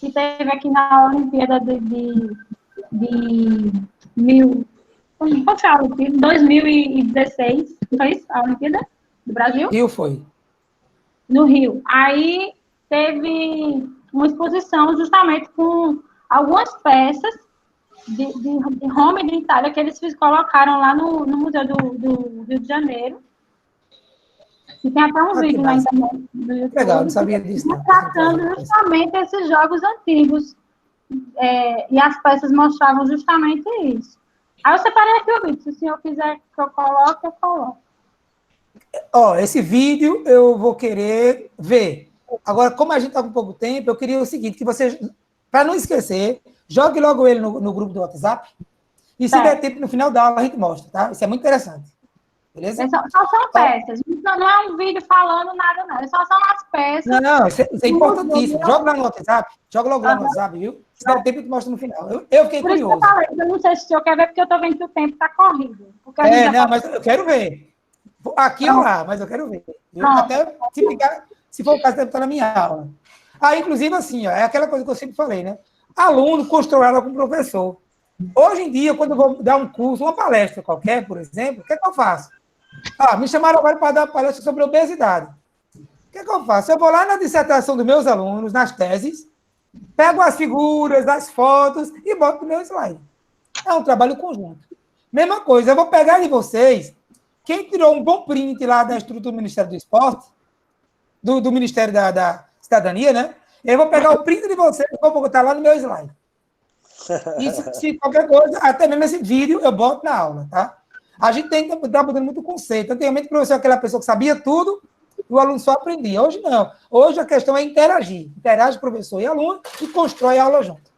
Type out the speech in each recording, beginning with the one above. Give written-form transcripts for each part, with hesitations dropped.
que teve aqui na Olimpíada de mil, qual foi a Olimpíada? 2016, foi isso? A Olimpíada do Brasil? Rio foi. No Rio. Aí teve uma exposição justamente com algumas peças de Roma e de Itália que eles colocaram lá no Museu do Rio de Janeiro. E tem até um vídeo na internet do YouTube. Legal, não sabia disso, não. Tratando justamente esses jogos antigos. E as peças mostravam justamente isso. Aí eu separei aqui o vídeo. Se o senhor quiser que eu coloque, eu coloco. Esse vídeo eu vou querer ver. Agora, como a gente está com pouco tempo, eu queria o seguinte, que você, para não esquecer, jogue logo ele no grupo do WhatsApp. E se der tempo, no final da aula, a gente mostra, tá? Isso é muito interessante. Beleza? Só são peças. Não é um vídeo falando nada, não. Só são as peças. Não, isso é importantíssimo. Joga lá no WhatsApp. Joga logo lá no WhatsApp, viu? Se der tempo, eu te mostro no final. Eu fiquei curioso. Por isso que eu falei. Eu não sei se o senhor quer ver, porque eu estou vendo que o tempo está corrido. Mas eu quero ver. Aqui ou lá, mas eu quero ver. Até se for o caso, deve estar na minha aula. Inclusive, assim, é aquela coisa que eu sempre falei, né? Aluno constrói aula com o professor. Hoje em dia, quando eu vou dar um curso, uma palestra qualquer, por exemplo, o que é que eu faço? Me chamaram agora para dar palestra sobre obesidade. O que é que eu faço? Eu vou lá na dissertação dos meus alunos, nas teses, pego as figuras, as fotos e boto no meu slide. É um trabalho conjunto. Mesma coisa, eu vou pegar de vocês, quem tirou um bom print lá da estrutura do Ministério do Esporte, do Ministério da Cidadania, né? Eu vou pegar o print de vocês e vou botar lá no meu slide. E se qualquer coisa, até mesmo esse vídeo, eu boto na aula, tá? A gente tem que estar mudando muito conceito. Antigamente, o professor é aquela pessoa que sabia tudo e o aluno só aprendia. Hoje, não. Hoje, a questão é interagir. Interage professor e aluno e constrói a aula junto.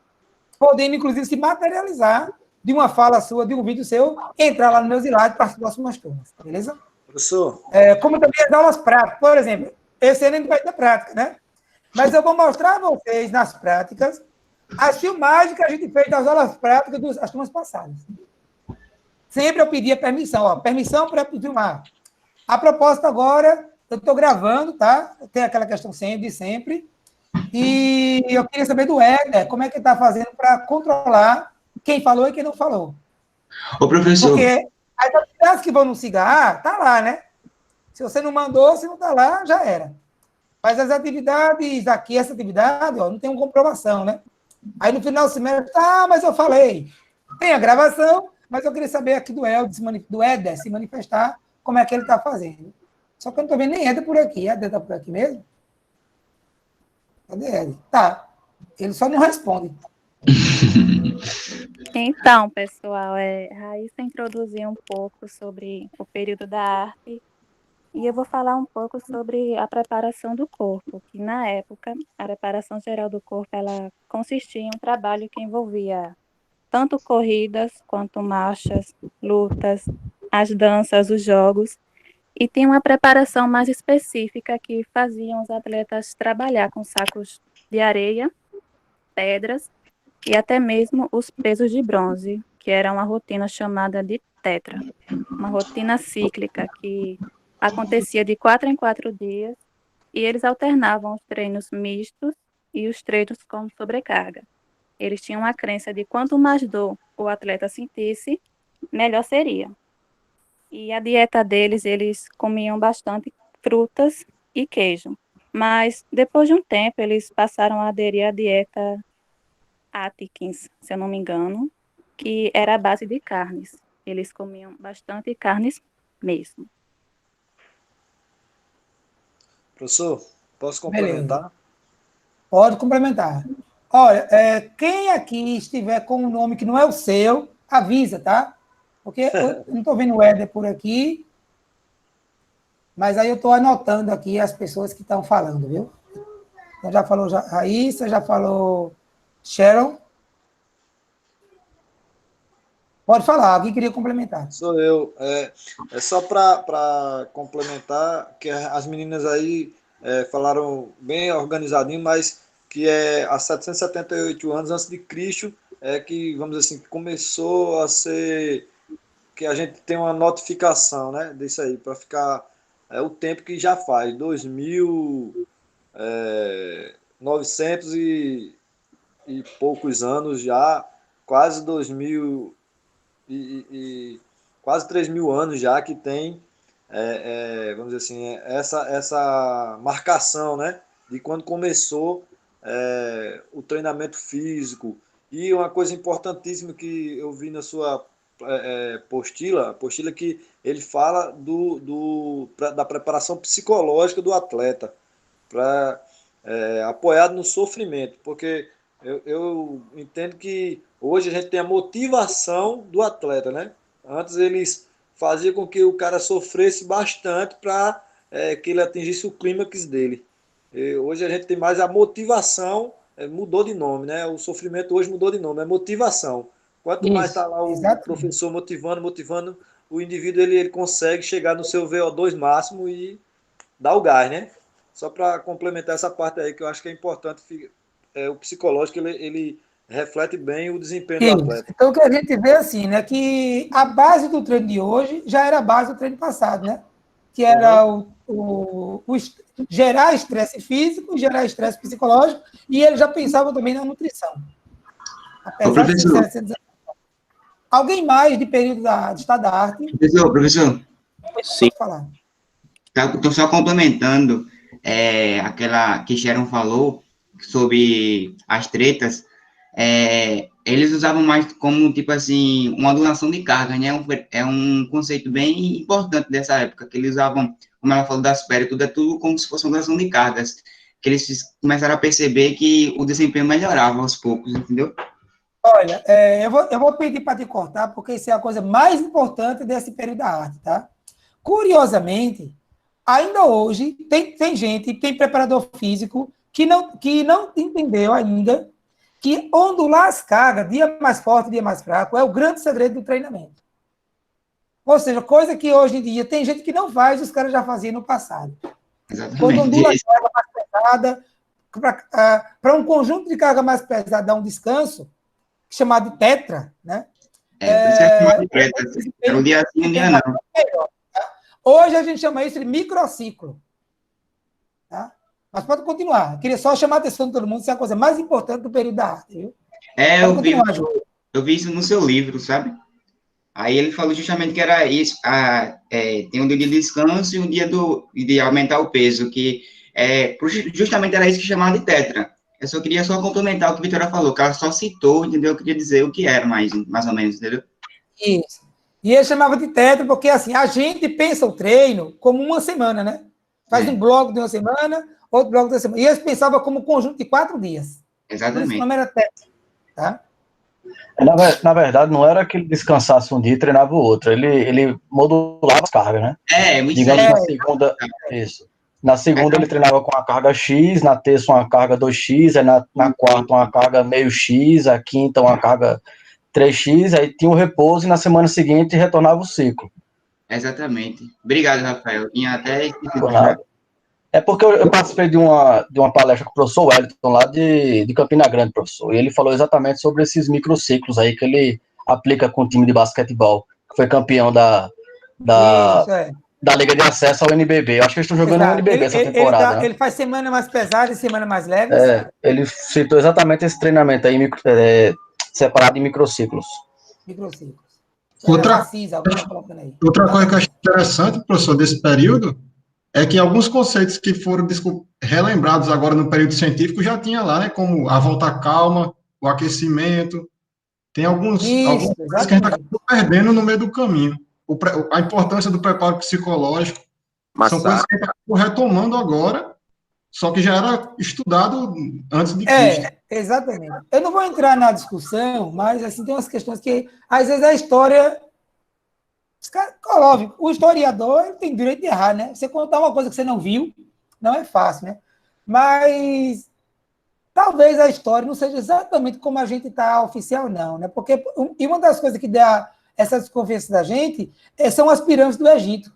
Podendo, inclusive, se materializar de uma fala sua, de um vídeo seu, entrar lá no meu slide para as próximas turmas. Beleza? Professor. Como também as aulas práticas. Por exemplo, esse ano a gente vai ter prática, né? Mas eu vou mostrar a vocês, nas práticas, as filmagens que a gente fez das aulas práticas das turmas passadas. Sempre eu pedia permissão, permissão para filmar. A proposta agora, eu estou gravando, tá? Tem aquela questão de sempre. E eu queria saber do Éder, como é que ele está fazendo para controlar quem falou e quem não falou. Ô, professor. Porque as atividades que vão no cigarro, tá lá, né? Se você não mandou, se não está lá, já era. Mas as atividades aqui, essa atividade, não tem uma comprovação, né? Aí no final do semestre, mas eu falei. Tem a gravação, mas eu queria saber aqui do Éder se manifestar como é que ele está fazendo. Só que eu não estou vendo nem Éder por aqui. Éder está por aqui mesmo? Cadê Éder? Tá. Ele só não responde. Então, pessoal, Raíssa introduziu um pouco sobre o período da arte e eu vou falar um pouco sobre a preparação do corpo, que na época a preparação geral do corpo ela consistia em um trabalho que envolvia tanto corridas quanto marchas, lutas, as danças, os jogos, e tem uma preparação mais específica que faziam os atletas trabalhar com sacos de areia, pedras e até mesmo os pesos de bronze, que era uma rotina chamada de tetra, uma rotina cíclica que acontecia de 4 em 4 dias e eles alternavam os treinos mistos e os treinos com sobrecarga. Eles tinham a crença de quanto mais dor o atleta sentisse, melhor seria. E a dieta deles, eles comiam bastante frutas e queijo. Mas depois de um tempo, eles passaram a aderir à dieta Atkins, se eu não me engano, que era a base de carnes. Eles comiam bastante carnes mesmo. Professor, posso complementar? Beleza. Pode complementar. Olha, quem aqui estiver com um nome que não é o seu, avisa, tá? Porque eu não estou vendo o Éder por aqui, mas aí eu estou anotando aqui as pessoas que estão falando, viu? Então já falou Raíssa, já falou Sharon. Pode falar, alguém queria complementar. Sou eu. É só para complementar, que as meninas aí falaram bem organizadinho, mas que há 778 anos antes de Cristo que, vamos dizer assim, começou a ser, que a gente tem uma notificação, né, disso aí, para ficar o tempo que já faz, 2.900 e e poucos anos já, quase 2000 quase 3.000 anos já que tem, vamos dizer assim, essa marcação, né, de quando começou o treinamento físico. E uma coisa importantíssima que eu vi na sua apostila que ele fala da preparação psicológica do atleta, apoiado no sofrimento, porque eu entendo que hoje a gente tem a motivação do atleta, né? Antes eles faziam com que o cara sofresse bastante para que ele atingisse o clímax dele. Hoje a gente tem mais a motivação, mudou de nome, né? O sofrimento hoje mudou de nome, é motivação. Quanto mais está lá o professor motivando, o indivíduo ele consegue chegar no seu VO2 máximo e dar o gás, né? Só para complementar essa parte aí, que eu acho que é importante, o psicológico ele reflete bem o desempenho do atleta. Então, o que a gente vê assim, né, que a base do treino de hoje já era a base do treino passado, né? Que era gerar estresse físico, gerar estresse psicológico, e ele já pensava também na nutrição. Apesar de ser alguém mais de período de estado da arte? Professor. Sim. Falar. Estou só complementando aquela que Sharon falou sobre as tretas. Eles usavam mais como, tipo assim, uma doação de carga, né? É um conceito bem importante dessa época, que eles usavam, como ela falou das férias, é tudo como se fosse uma doação de cargas, que eles começaram a perceber que o desempenho melhorava aos poucos, entendeu? Olha, eu vou pedir para te cortar, porque isso é a coisa mais importante desse período da arte, tá? Curiosamente, ainda hoje, tem gente, tem preparador físico que não entendeu ainda que ondular as cargas, dia mais forte, dia mais fraco, é o grande segredo do treinamento. Ou seja, coisa que hoje em dia tem gente que não faz, os caras já faziam no passado. Exatamente. Quando ondula a carga mais pesada, para um conjunto de carga mais pesada dar um descanso, chamado de tetra, né? Por isso é chamado de tetra. Era um dia sim, um dia não. Hoje a gente chama isso de microciclo. Tá? Mas pode continuar. Eu queria só chamar a atenção de todo mundo, isso é a coisa mais importante do período da arte, viu? Eu vi isso no seu livro, sabe? Aí ele falou justamente que era isso, tem um dia de descanso e um dia de aumentar o peso, que justamente era isso que chamava de tetra. Eu só queria complementar o que a Vitória falou, que ela só citou, entendeu? Eu queria dizer o que era mais ou menos, entendeu? Isso. E ele chamava de tetra porque, assim, a gente pensa o treino como uma semana, né? Faz um bloco de uma semana, outro bloco de uma semana. E eles pensavam como um conjunto de 4 dias. Exatamente. Por isso o nome era tetra, tá? Na verdade, não era que ele descansasse um dia e treinava o outro. Ele modulava as cargas, né? Muito Digamos, na segunda... Isso. Na segunda ele treinava com a carga X, na terça uma carga 2X, aí na quarta uma carga meio X, a quinta uma carga 3X, aí tinha um repouso e na semana seguinte retornava o ciclo. Exatamente. Obrigado, Rafael. Tinha até esquecido. É porque eu participei de uma palestra com o professor Wellington, lá de Campina Grande, professor, e ele falou exatamente sobre esses microciclos aí que ele aplica com o time de basquetebol, que foi campeão da Liga de Acesso ao NBB. Eu acho que eles estão jogando no NBB essa temporada. Né? Ele faz semana mais pesada e semana mais leve. Ele citou exatamente esse treinamento aí, separado em microciclos. Microciclos. Outra coisa que eu acho interessante, professor, desse período, é que alguns conceitos que foram relembrados agora no período científico já tinha lá, né? Como a volta à calma, o aquecimento. Tem algumas coisas que a gente está perdendo no meio do caminho. A importância do preparo psicológico. São coisas que a gente está retomando agora, só que já era estudado antes de Cristo. Exatamente. Eu não vou entrar na discussão, mas assim, tem umas questões que, às vezes, a história... Óbvio, o historiador ele tem direito de errar, né? Você contar uma coisa que você não viu, não é fácil, né? Mas talvez a história não seja exatamente como a gente está oficial, não, né? Porque e uma das coisas que dá essa desconfiança da gente são as pirâmides do Egito.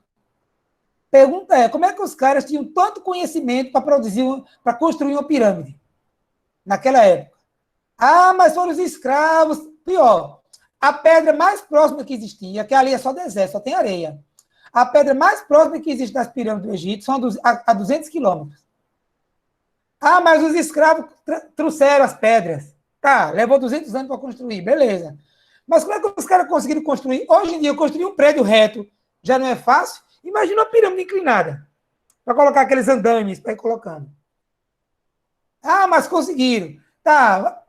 Pergunta é, como é que os caras tinham tanto conhecimento para construir uma pirâmide naquela época? Mas foram os escravos. Pior, a pedra mais próxima que existia, que ali é só deserto, só tem areia. A pedra mais próxima que existe das pirâmides do Egito são a 200 quilômetros. Mas os escravos trouxeram as pedras. Tá, levou 200 anos para construir, beleza. Mas como é que os caras conseguiram construir? Hoje em dia, construir um prédio reto já não é fácil. Imagina uma pirâmide inclinada, para colocar aqueles andames para ir colocando. Ah, mas conseguiram. Tá.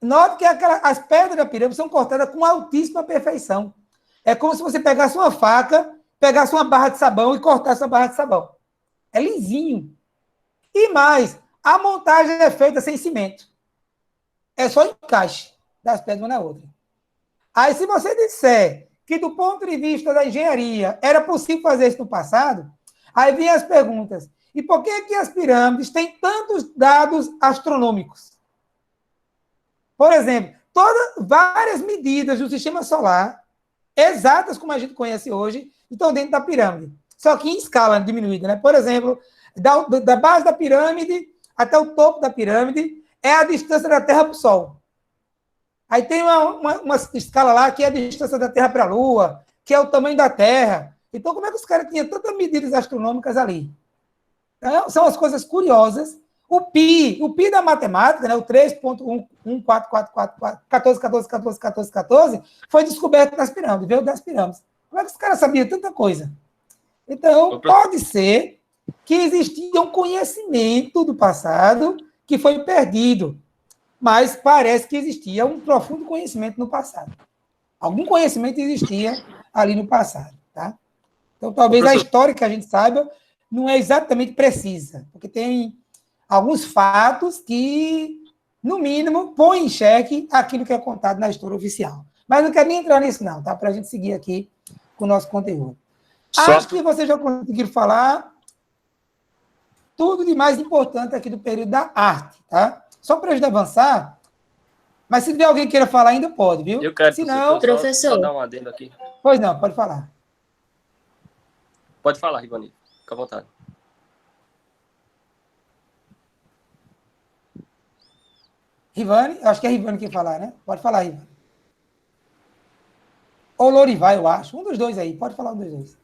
Note que as pedras da pirâmide são cortadas com altíssima perfeição. É como se você pegasse uma faca, pegasse uma barra de sabão e cortasse a barra de sabão. É lisinho. E mais, a montagem é feita sem cimento. É só encaixe das pedras uma na outra. Aí, se você disser que, do ponto de vista da engenharia, era possível fazer isso no passado, aí vem as perguntas. E por que que as pirâmides têm tantos dados astronômicos? Por exemplo, várias medidas do sistema solar, exatas como a gente conhece hoje, estão dentro da pirâmide. Só que em escala diminuída, né? Por exemplo, da base da pirâmide até o topo da pirâmide é a distância da Terra para o Sol. Aí tem uma escala lá que é a distância da Terra para a Lua, que é o tamanho da Terra. Então, como é que os caras tinham tantas medidas astronômicas ali? Então, são as coisas curiosas. O pi da matemática, né, o 3.1444414, foi descoberto nas pirâmides, veio das pirâmides. Como é que os caras sabiam tanta coisa? Então, pode ser que existia um conhecimento do passado que foi perdido, mas parece que existia um profundo conhecimento no passado. Algum conhecimento existia ali no passado, tá? Então, talvez a história que a gente saiba não é exatamente precisa, porque tem alguns fatos que, no mínimo, põem em xeque aquilo que é contado na história oficial. Mas não quero nem entrar nisso, não, tá? Para a gente seguir aqui com o nosso conteúdo. Acho que vocês já conseguiram falar tudo de mais importante aqui do período da arte, tá? Só para a gente avançar, mas se tiver alguém que queira falar ainda, pode, viu? Eu quero, professor. Só dar um adendo aqui. Pois não, pode falar. Pode falar, Rivani. Fica à vontade. Rivani, acho que é Rivani que falar, né? Pode falar, Rivani. Ou Lorival, eu acho. Um dos dois aí, pode falar um dos dois.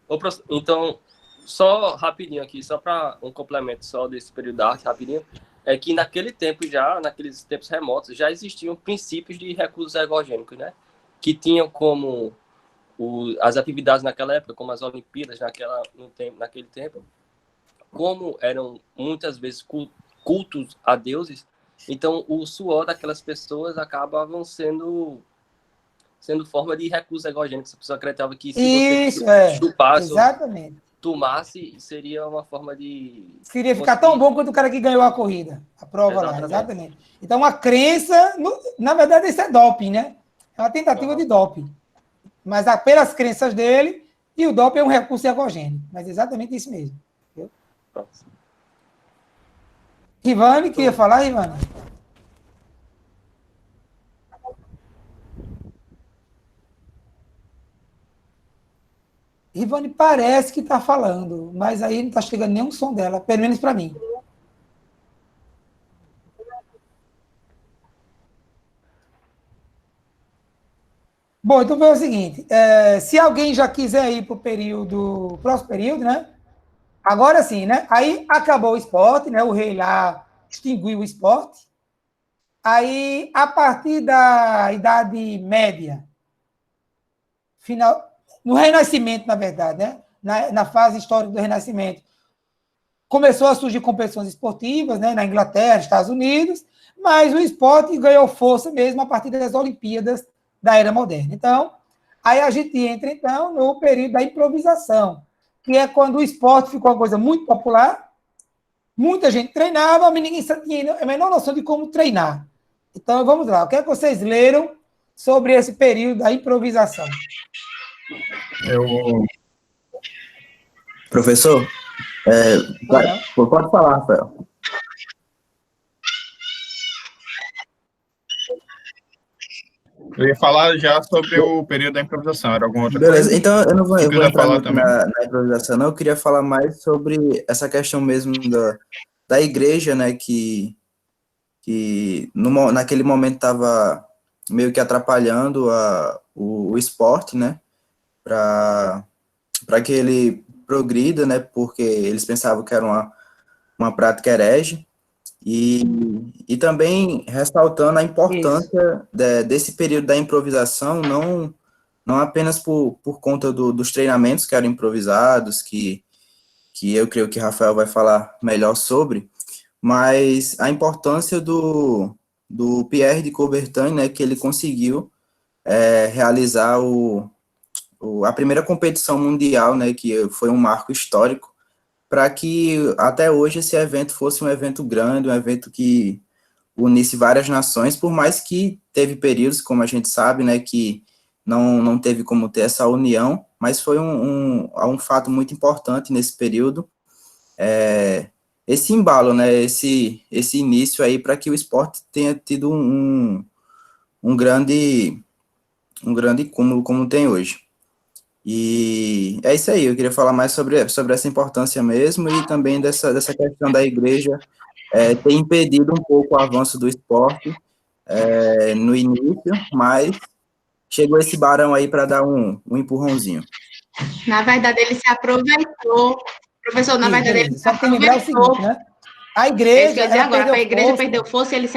Então, só rapidinho aqui, só para um complemento só desse período da arte, rapidinho, é que naquele tempo já, naqueles tempos remotos, já existiam princípios de recursos ergogênicos, né? Que tinham como as atividades naquela época, como as Olimpíadas naquele tempo, como eram muitas vezes cultos a deuses, então o suor daquelas pessoas acabavam sendo forma de recursos ergogênicos. A pessoa acreditava que se você chupasse, exatamente, tomasse, seria uma forma de... Queria ficar tão bom quanto o cara que ganhou a corrida, a prova lá, exatamente. Então, uma crença, na verdade, isso é doping, né? É uma tentativa de doping. Mas pelas crenças dele, e o doping é um recurso ergogênico. Mas exatamente isso mesmo. Viu? Rivani, queria falar, Rivani? Rivani parece que está falando, mas aí não está chegando nenhum som dela, pelo menos para mim. Bom, então foi o seguinte, se alguém já quiser ir para o próximo período, né? Agora sim, né? Aí acabou o esporte, né? O rei lá extinguiu o esporte. Aí, a partir da Idade Média, no Renascimento, na verdade, né? Na fase histórica do Renascimento, começou a surgir competições esportivas, né? Na Inglaterra, nos Estados Unidos, mas o esporte ganhou força mesmo a partir das Olimpíadas da Era Moderna. Então, aí a gente entra, então, no período da improvisação, que é quando o esporte ficou uma coisa muito popular, muita gente treinava, mas ninguém tinha a menor noção de como treinar. Então, vamos lá. O que é que vocês leram sobre esse período da improvisação? Professor, pode falar, Rafael. Eu ia falar já sobre o período da improvisação, era alguma outra coisa? Então, eu não vou entrar falar também na improvisação, não. Eu queria falar mais sobre essa questão mesmo da igreja, né, que naquele momento estava meio que atrapalhando o esporte, né, para que ele progrida, né, porque eles pensavam que era uma prática herege, E também ressaltando a importância desse período da improvisação, não apenas por conta dos treinamentos que eram improvisados, que eu creio que Rafael vai falar melhor sobre, mas a importância do Pierre de Coubertin, né, que ele conseguiu realizar a primeira competição mundial, né, que foi um marco histórico, para que até hoje esse evento fosse um evento grande, um evento que unisse várias nações, por mais que teve períodos, como a gente sabe, né, que não teve como ter essa união, mas foi um fato muito importante nesse período, esse embalo, né, esse início aí para que o esporte tenha tido um grande cúmulo como tem hoje. E é isso aí, eu queria falar mais sobre essa importância mesmo e também dessa questão da igreja ter impedido um pouco o avanço do esporte no início, mas chegou esse barão aí para dar um empurrãozinho. Na verdade, ele se aproveitou. Professor, na verdade, ele se Só tem que lembrar o seguinte, né? A igreja. A igreja perdeu força, ele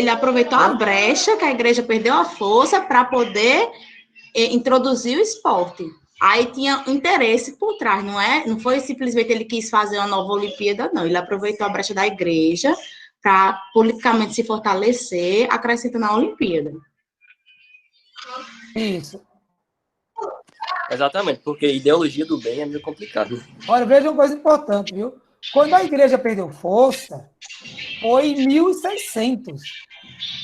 aproveitou a brecha que a igreja perdeu a força para poder introduzir o esporte. Aí tinha interesse por trás, não foi simplesmente ele quis fazer uma nova Olimpíada, não. Ele aproveitou a brecha da igreja para politicamente se fortalecer, acrescentando a Olimpíada. Isso. Exatamente, porque ideologia do bem é meio complicado. Olha, veja uma coisa importante, viu? Quando a igreja perdeu força, foi em 1600.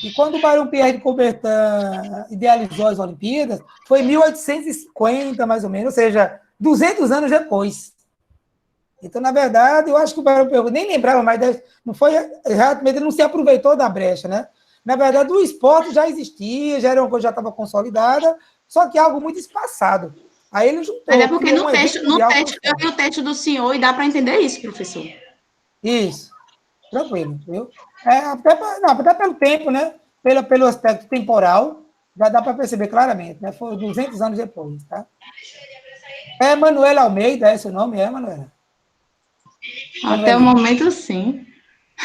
E quando o Barão Pierre de Coubertin idealizou as Olimpíadas, foi em 1850, mais ou menos, ou seja, 200 anos depois. Então, na verdade, eu acho que o Barão Pierre, nem lembrava mais, não foi exatamente, ele não se aproveitou da brecha, né? Na verdade, o esporte já existia, já era uma coisa que já estava consolidada, só que algo muito espaçado. Aí ele juntou. Mas é porque no texto do senhor, e dá para entender isso, professor. Isso. Tranquilo, viu? Até pelo tempo, né? Pelo aspecto temporal, já dá para perceber claramente, né? Foi 200 anos depois, tá? É Manuela Almeida, é esse o nome? É, Manuela? Até o momento, sim.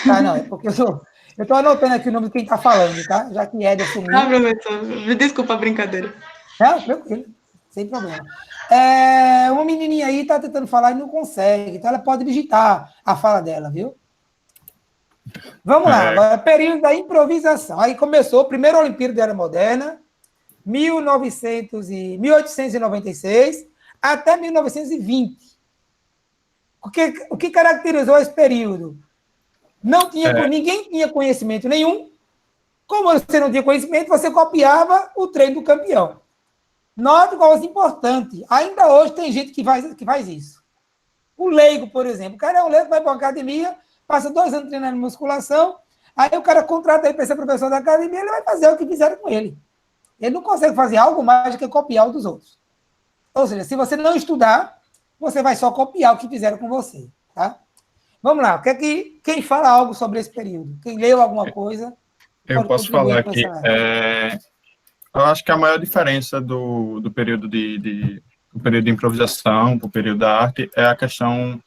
Tá, não, é porque eu estou anotando aqui o nome de quem está falando, tá? Já que Éder sumiu. Não, professor, desculpa a brincadeira. Não, tranquilo, sem problema. Uma menininha aí está tentando falar e não consegue, então ela pode digitar a fala dela, viu? Vamos lá, agora, período da improvisação. Aí começou a primeira Olimpíada da Era Moderna, 1896 até 1920. O que caracterizou esse período? Ninguém tinha conhecimento nenhum. Como você não tinha conhecimento, você copiava o treino do campeão. Nota coisa importante. Ainda hoje tem gente que faz isso. O leigo, por exemplo. O cara é um leigo, vai para uma academia, passa 2 anos treinando musculação, aí o cara contrata ele para ser professor da academia, ele vai fazer o que fizeram com ele. Ele não consegue fazer algo mais do que copiar o dos outros. Ou seja, se você não estudar, você vai só copiar o que fizeram com você, tá? Vamos lá, quem fala algo sobre esse período? Quem leu alguma coisa? Eu posso falar aqui. Eu acho que a maior diferença do período de improvisação para o período da arte é a questão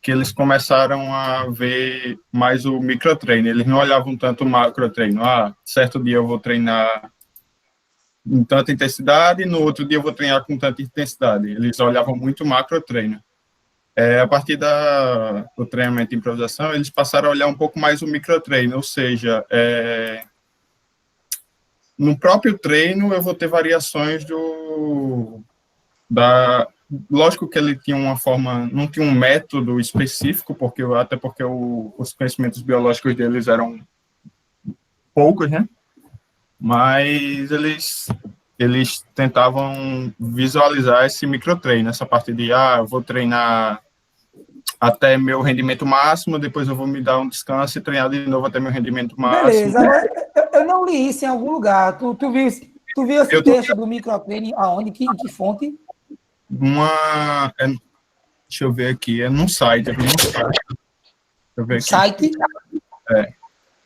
que eles começaram a ver mais o microtreino. Eles não olhavam tanto o macrotreino. Certo dia eu vou treinar em tanta intensidade, no outro dia eu vou treinar com tanta intensidade. Eles olhavam muito o macrotreino. A partir do treinamento de improvisação, eles passaram a olhar um pouco mais o microtreino, ou seja, no próprio treino eu vou ter variações lógico que ele tinha uma forma, não tinha um método específico, até porque os conhecimentos biológicos deles eram poucos, né? Mas eles tentavam visualizar esse microtreino, essa parte de, eu vou treinar até meu rendimento máximo, depois eu vou me dar um descanso e treinar de novo até meu rendimento máximo. Beleza, agora, eu não li isso em algum lugar. Tu viu esse texto do microtreino aonde? Em que fonte? Deixa eu ver aqui, é num site. Deixa eu ver aqui. Site?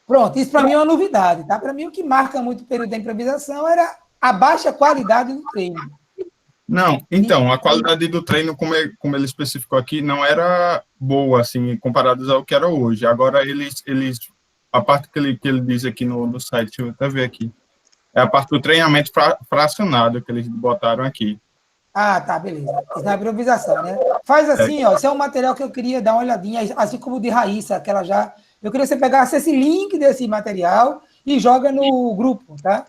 Pronto, isso para mim é uma novidade, tá? Para mim o que marca muito o período da improvisação era a baixa qualidade do treino. Não, então, a qualidade do treino, como ele especificou aqui, não era boa, assim, comparados ao que era hoje. Agora, eles a parte que ele diz aqui no site, deixa eu até ver aqui. É a parte do treinamento fracionado que eles botaram aqui. Ah, tá, beleza. Isso é improvisação, né? Faz assim, ó, esse é um material que eu queria dar uma olhadinha, assim como o de Raíssa, que ela já... Eu queria que você pegasse esse link desse material e joga no grupo, tá?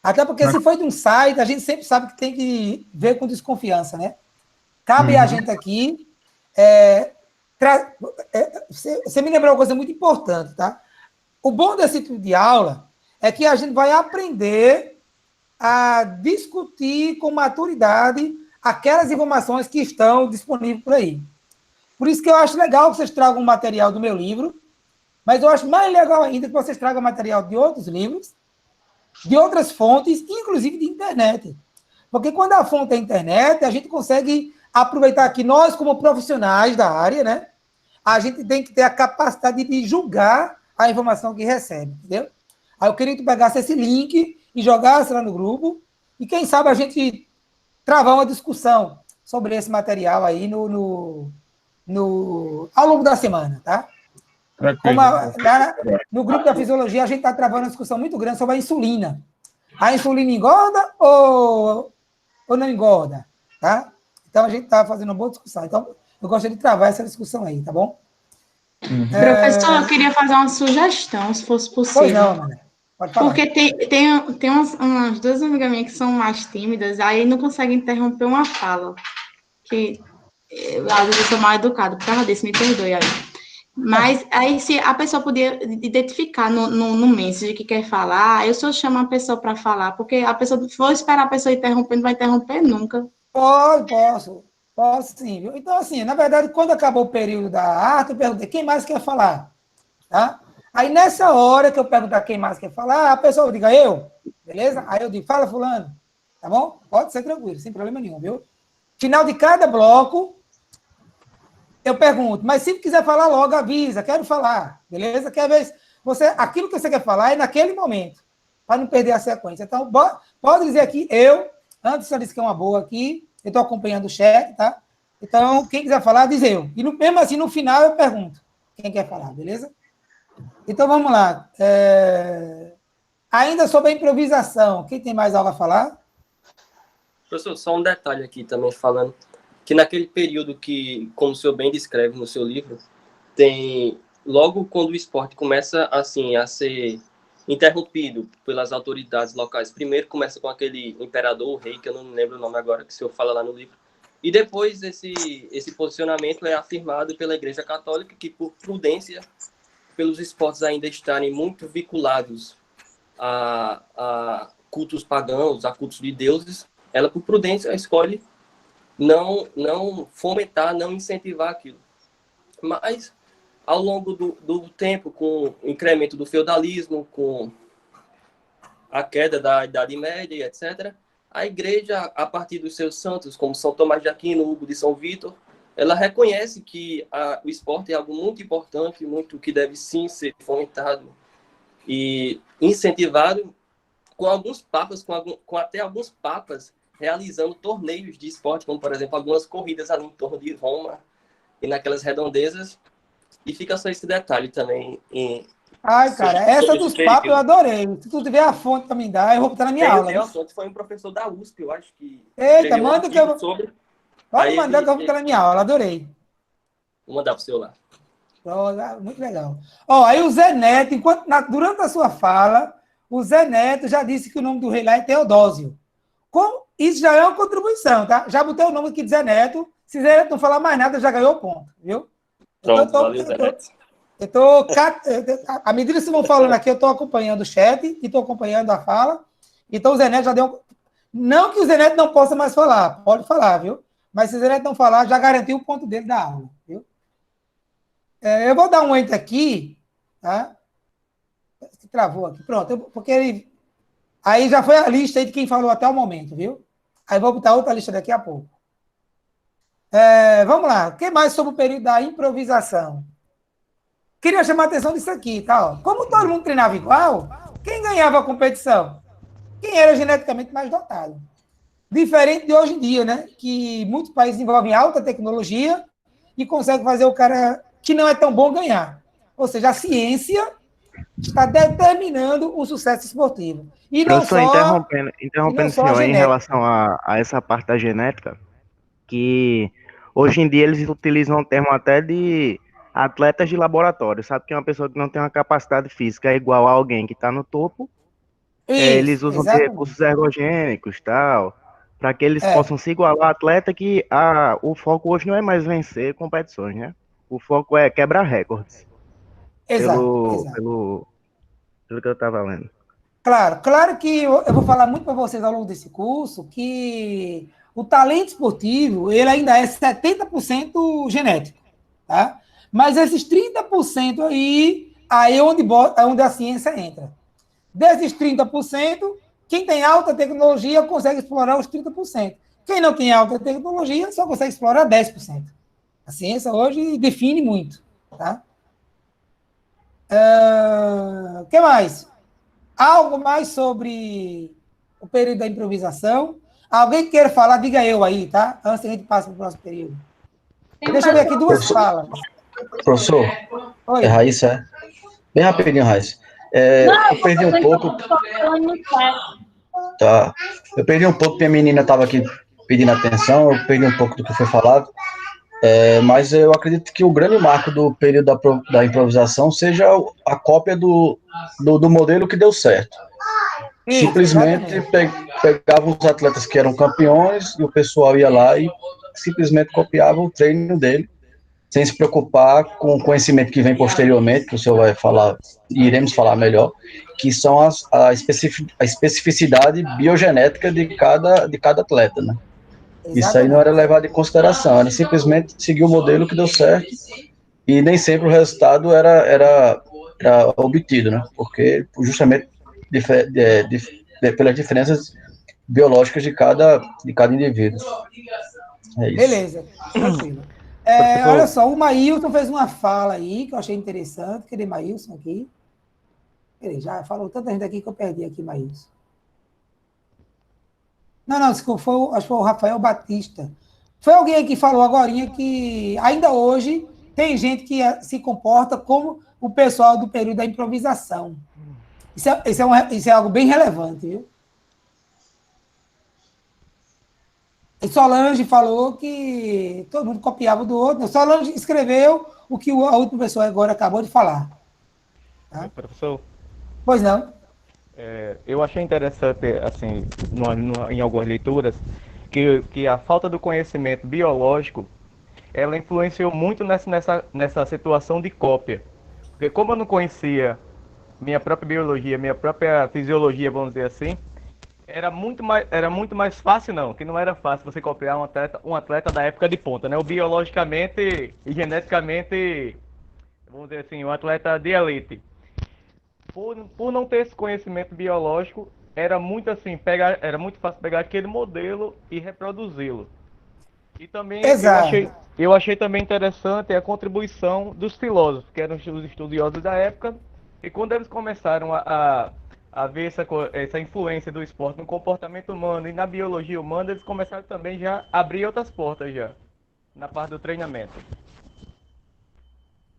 Até porque se foi de um site, a gente sempre sabe que tem que ver com desconfiança, né? Cabe a gente aqui... Você me lembrou uma coisa muito importante, tá? O bom desse tipo de aula é que a gente vai aprender a discutir com maturidade aquelas informações que estão disponíveis por aí. Por isso que eu acho legal que vocês tragam um material do meu livro, mas eu acho mais legal ainda que vocês tragam material de outros livros, de outras fontes, inclusive de internet. Porque quando a fonte é internet, a gente consegue aproveitar que nós, como profissionais da área, né, a gente tem que ter a capacidade de julgar a informação que recebe, entendeu? Aí eu queria que tu pegasse esse link e jogasse lá no grupo, e quem sabe a gente travar uma discussão sobre esse material aí ao longo da semana, tá? Como no grupo da fisiologia, a gente está travando uma discussão muito grande sobre a insulina. A insulina engorda ou não engorda, tá? Então, a gente está fazendo uma boa discussão. Então, eu gostaria de travar essa discussão aí, tá bom? Professor, eu queria fazer uma sugestão, se fosse possível. Pois não, Mané. Pode falar. Porque tem umas duas amigas minhas que são mais tímidas, aí não conseguem interromper uma fala. Que às vezes eu sou mal educada, por causa disso, me perdoe aí. Mas aí, se a pessoa podia identificar no message que quer falar, eu só chamo a pessoa para falar, porque a pessoa, se for esperar a pessoa interromper, não vai interromper nunca. Posso sim, viu? Então, assim, na verdade, quando acabou o período da arte, eu perguntei, quem mais quer falar? Tá? Aí, nessa hora que eu perguntar quem mais quer falar, a pessoa diga eu, beleza? Aí eu digo, fala fulano, tá bom? Pode ser tranquilo, sem problema nenhum, viu? Final de cada bloco, eu pergunto, mas se quiser falar logo, avisa, quero falar, beleza? Que às vezes, aquilo que você quer falar é naquele momento, para não perder a sequência. Então, pode dizer aqui, antes eu disse que é uma boa aqui, eu estou acompanhando o chat, tá? Então, quem quiser falar, diz eu. E mesmo assim, no final, eu pergunto quem quer falar, beleza? Então, vamos lá. Ainda sobre a improvisação, quem tem mais algo a falar? Professor, só um detalhe aqui também falando, que naquele período que, como o senhor bem descreve no seu livro, tem, logo quando o esporte começa assim, a ser interrompido pelas autoridades locais, primeiro começa com aquele imperador, o rei, que eu não me lembro o nome agora, que o senhor fala lá no livro, e depois esse posicionamento é afirmado pela Igreja Católica, que por prudência, pelos esportes ainda estarem muito vinculados a cultos pagãos, a cultos de deuses, ela, por prudência, escolhe não fomentar, não incentivar aquilo. Mas, ao longo do tempo, com o incremento do feudalismo, com a queda da Idade Média, etc., a igreja, a partir dos seus santos, como São Tomás de Aquino, Hugo de São Vítor, ela reconhece que o esporte é algo muito importante, muito que deve sim ser fomentado e incentivado, com alguns papas, com até alguns papas realizando torneios de esporte, como, por exemplo, algumas corridas ali em torno de Roma e naquelas redondezas. E fica só esse detalhe também. Ai, cara, essa dos papos eu adorei. Se tu tiver a fonte para me dar, eu vou botar na minha aula. A fonte foi um professor da USP, eu acho que... Eita, manda que eu vou... Sobre... Pode mandar que eu vou botar na minha aula, adorei. Vou mandar para o seu lá. Muito legal. Aí o Zé Neto, durante a sua fala, o Zé Neto já disse que o nome do rei lá é Teodósio. Isso já é uma contribuição, tá? Já botei o nome aqui de Zé Neto. Se Zé Neto não falar mais nada, já ganhou o ponto, viu? Pronto, valeu, Zé Neto. À medida que vocês vão falando aqui, eu estou acompanhando o chat e estou acompanhando a fala. Então, o Zé Neto já deu... Não que o Zé Neto não possa mais falar, pode falar, viu? Mas se o Zé Neto não falar, já garantiu o ponto dele da aula, viu? Eu vou dar um enter aqui, tá? Que travou aqui. Pronto, porque ele... Aí já foi a lista aí de quem falou até o momento, viu? Aí vou botar outra lista daqui a pouco. Vamos lá. O que mais sobre o período da improvisação? Queria chamar a atenção disso aqui, tá? Ó. Como todo mundo treinava igual, quem ganhava a competição? Quem era geneticamente mais dotado. Diferente de hoje em dia, né? Que muitos países envolvem alta tecnologia e conseguem fazer o cara que não é tão bom ganhar. Ou seja, a ciência está determinando o sucesso esportivo. E não Professor, só, interrompendo o senhor em relação a essa parte da genética, que hoje em dia eles utilizam o termo até de atletas de laboratório, sabe que é uma pessoa que não tem uma capacidade física igual a alguém que está no topo, eles usam de recursos ergogênicos, tal, para que eles possam se igualar ao atleta, que o foco hoje não é mais vencer competições, né? O foco é quebrar recordes. Exato. Pelo que eu estava lendo. Claro que eu vou falar muito para vocês ao longo desse curso que o talento esportivo ele ainda é 70% genético, tá? Mas esses 30% aí é onde a ciência entra. Desses 30%, quem tem alta tecnologia consegue explorar os 30%. Quem não tem alta tecnologia só consegue explorar 10%. A ciência hoje define muito, tá? O que mais? Algo mais sobre o período da improvisação? Alguém queira falar, diga eu aí, tá? Antes que a gente passe para o próximo período. Deixa eu ver aqui duas falas. Professor, Oi. É Raíssa, é? Bem rapidinho, Raíssa. Eu perdi um pouco. Tá. Eu perdi um pouco, porque a menina estava aqui pedindo atenção, eu perdi um pouco do que foi falado. Mas eu acredito que o grande marco do período da improvisação seja a cópia do modelo que deu certo. Simplesmente pegavam os atletas que eram campeões e o pessoal ia lá e simplesmente copiava o treino dele, sem se preocupar com o conhecimento que vem posteriormente, que o senhor vai falar, e iremos falar melhor, que são a especificidade biogenética de cada atleta, né? Isso aí não era levado em consideração, era simplesmente seguir o modelo que deu certo, e nem sempre o resultado era obtido, né? Porque justamente pelas diferenças biológicas de cada indivíduo. É isso. Beleza, tranquilo. Olha só, o Maílson fez uma fala aí, que eu achei interessante. Cadê Maílson aqui? Ele já falou tanta gente aqui que eu perdi aqui, Maílson. Não, desculpa, acho que foi o Rafael Batista. Foi alguém aí que falou agorinha que ainda hoje tem gente que se comporta como o pessoal do período da improvisação. Isso é algo bem relevante, viu? E Solange falou que todo mundo copiava do outro. Solange escreveu o que a última pessoa agora acabou de falar. Tá? Professor? Pois não. Eu achei interessante, assim, em algumas leituras, que a falta do conhecimento biológico, ela influenciou muito nessa situação de cópia. Porque como eu não conhecia minha própria biologia, minha própria fisiologia, vamos dizer assim, era muito mais fácil, que não era fácil você copiar um atleta da época de ponta, né? O biologicamente e geneticamente, vamos dizer assim, um atleta de elite. Por não ter esse conhecimento biológico, era muito fácil pegar aquele modelo e reproduzi-lo. E também eu achei também interessante a contribuição dos filósofos, que eram os estudiosos da época, e quando eles começaram a ver essa influência do esporte no comportamento humano e na biologia humana, eles começaram também já a abrir outras portas já, na parte do treinamento.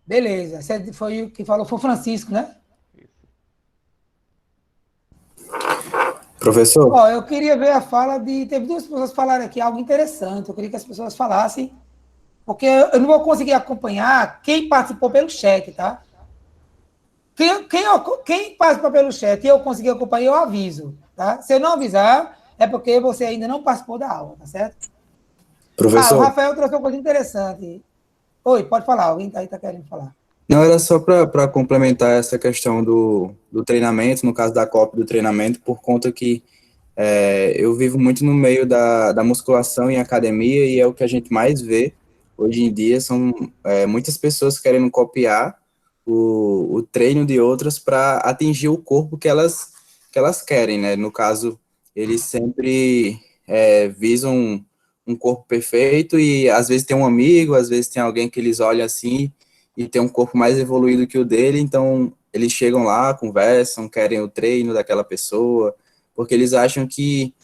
Beleza, você foi o que falou, foi o Francisco, né? Professor? Eu queria ver a fala teve duas pessoas que falaram aqui algo interessante, eu queria que as pessoas falassem, porque eu não vou conseguir acompanhar quem participou pelo chat, tá? Quem participa pelo chat e eu conseguir acompanhar, eu aviso, tá? Se eu não avisar, é porque você ainda não participou da aula, tá certo? Professor. O Rafael trouxe uma coisa interessante. Oi, pode falar, alguém aí está querendo falar. Não, era só para complementar essa questão do treinamento, no caso da cópia do treinamento, por conta que eu vivo muito no meio da musculação em academia e é o que a gente mais vê hoje em dia, são muitas pessoas querendo copiar o treino de outras para atingir o corpo que elas querem, né? No caso, eles sempre visam um corpo perfeito e às vezes tem um amigo, às vezes tem alguém que eles olham assim e tem um corpo mais evoluído que o dele, então eles chegam lá, conversam, querem o treino daquela pessoa, porque eles acham que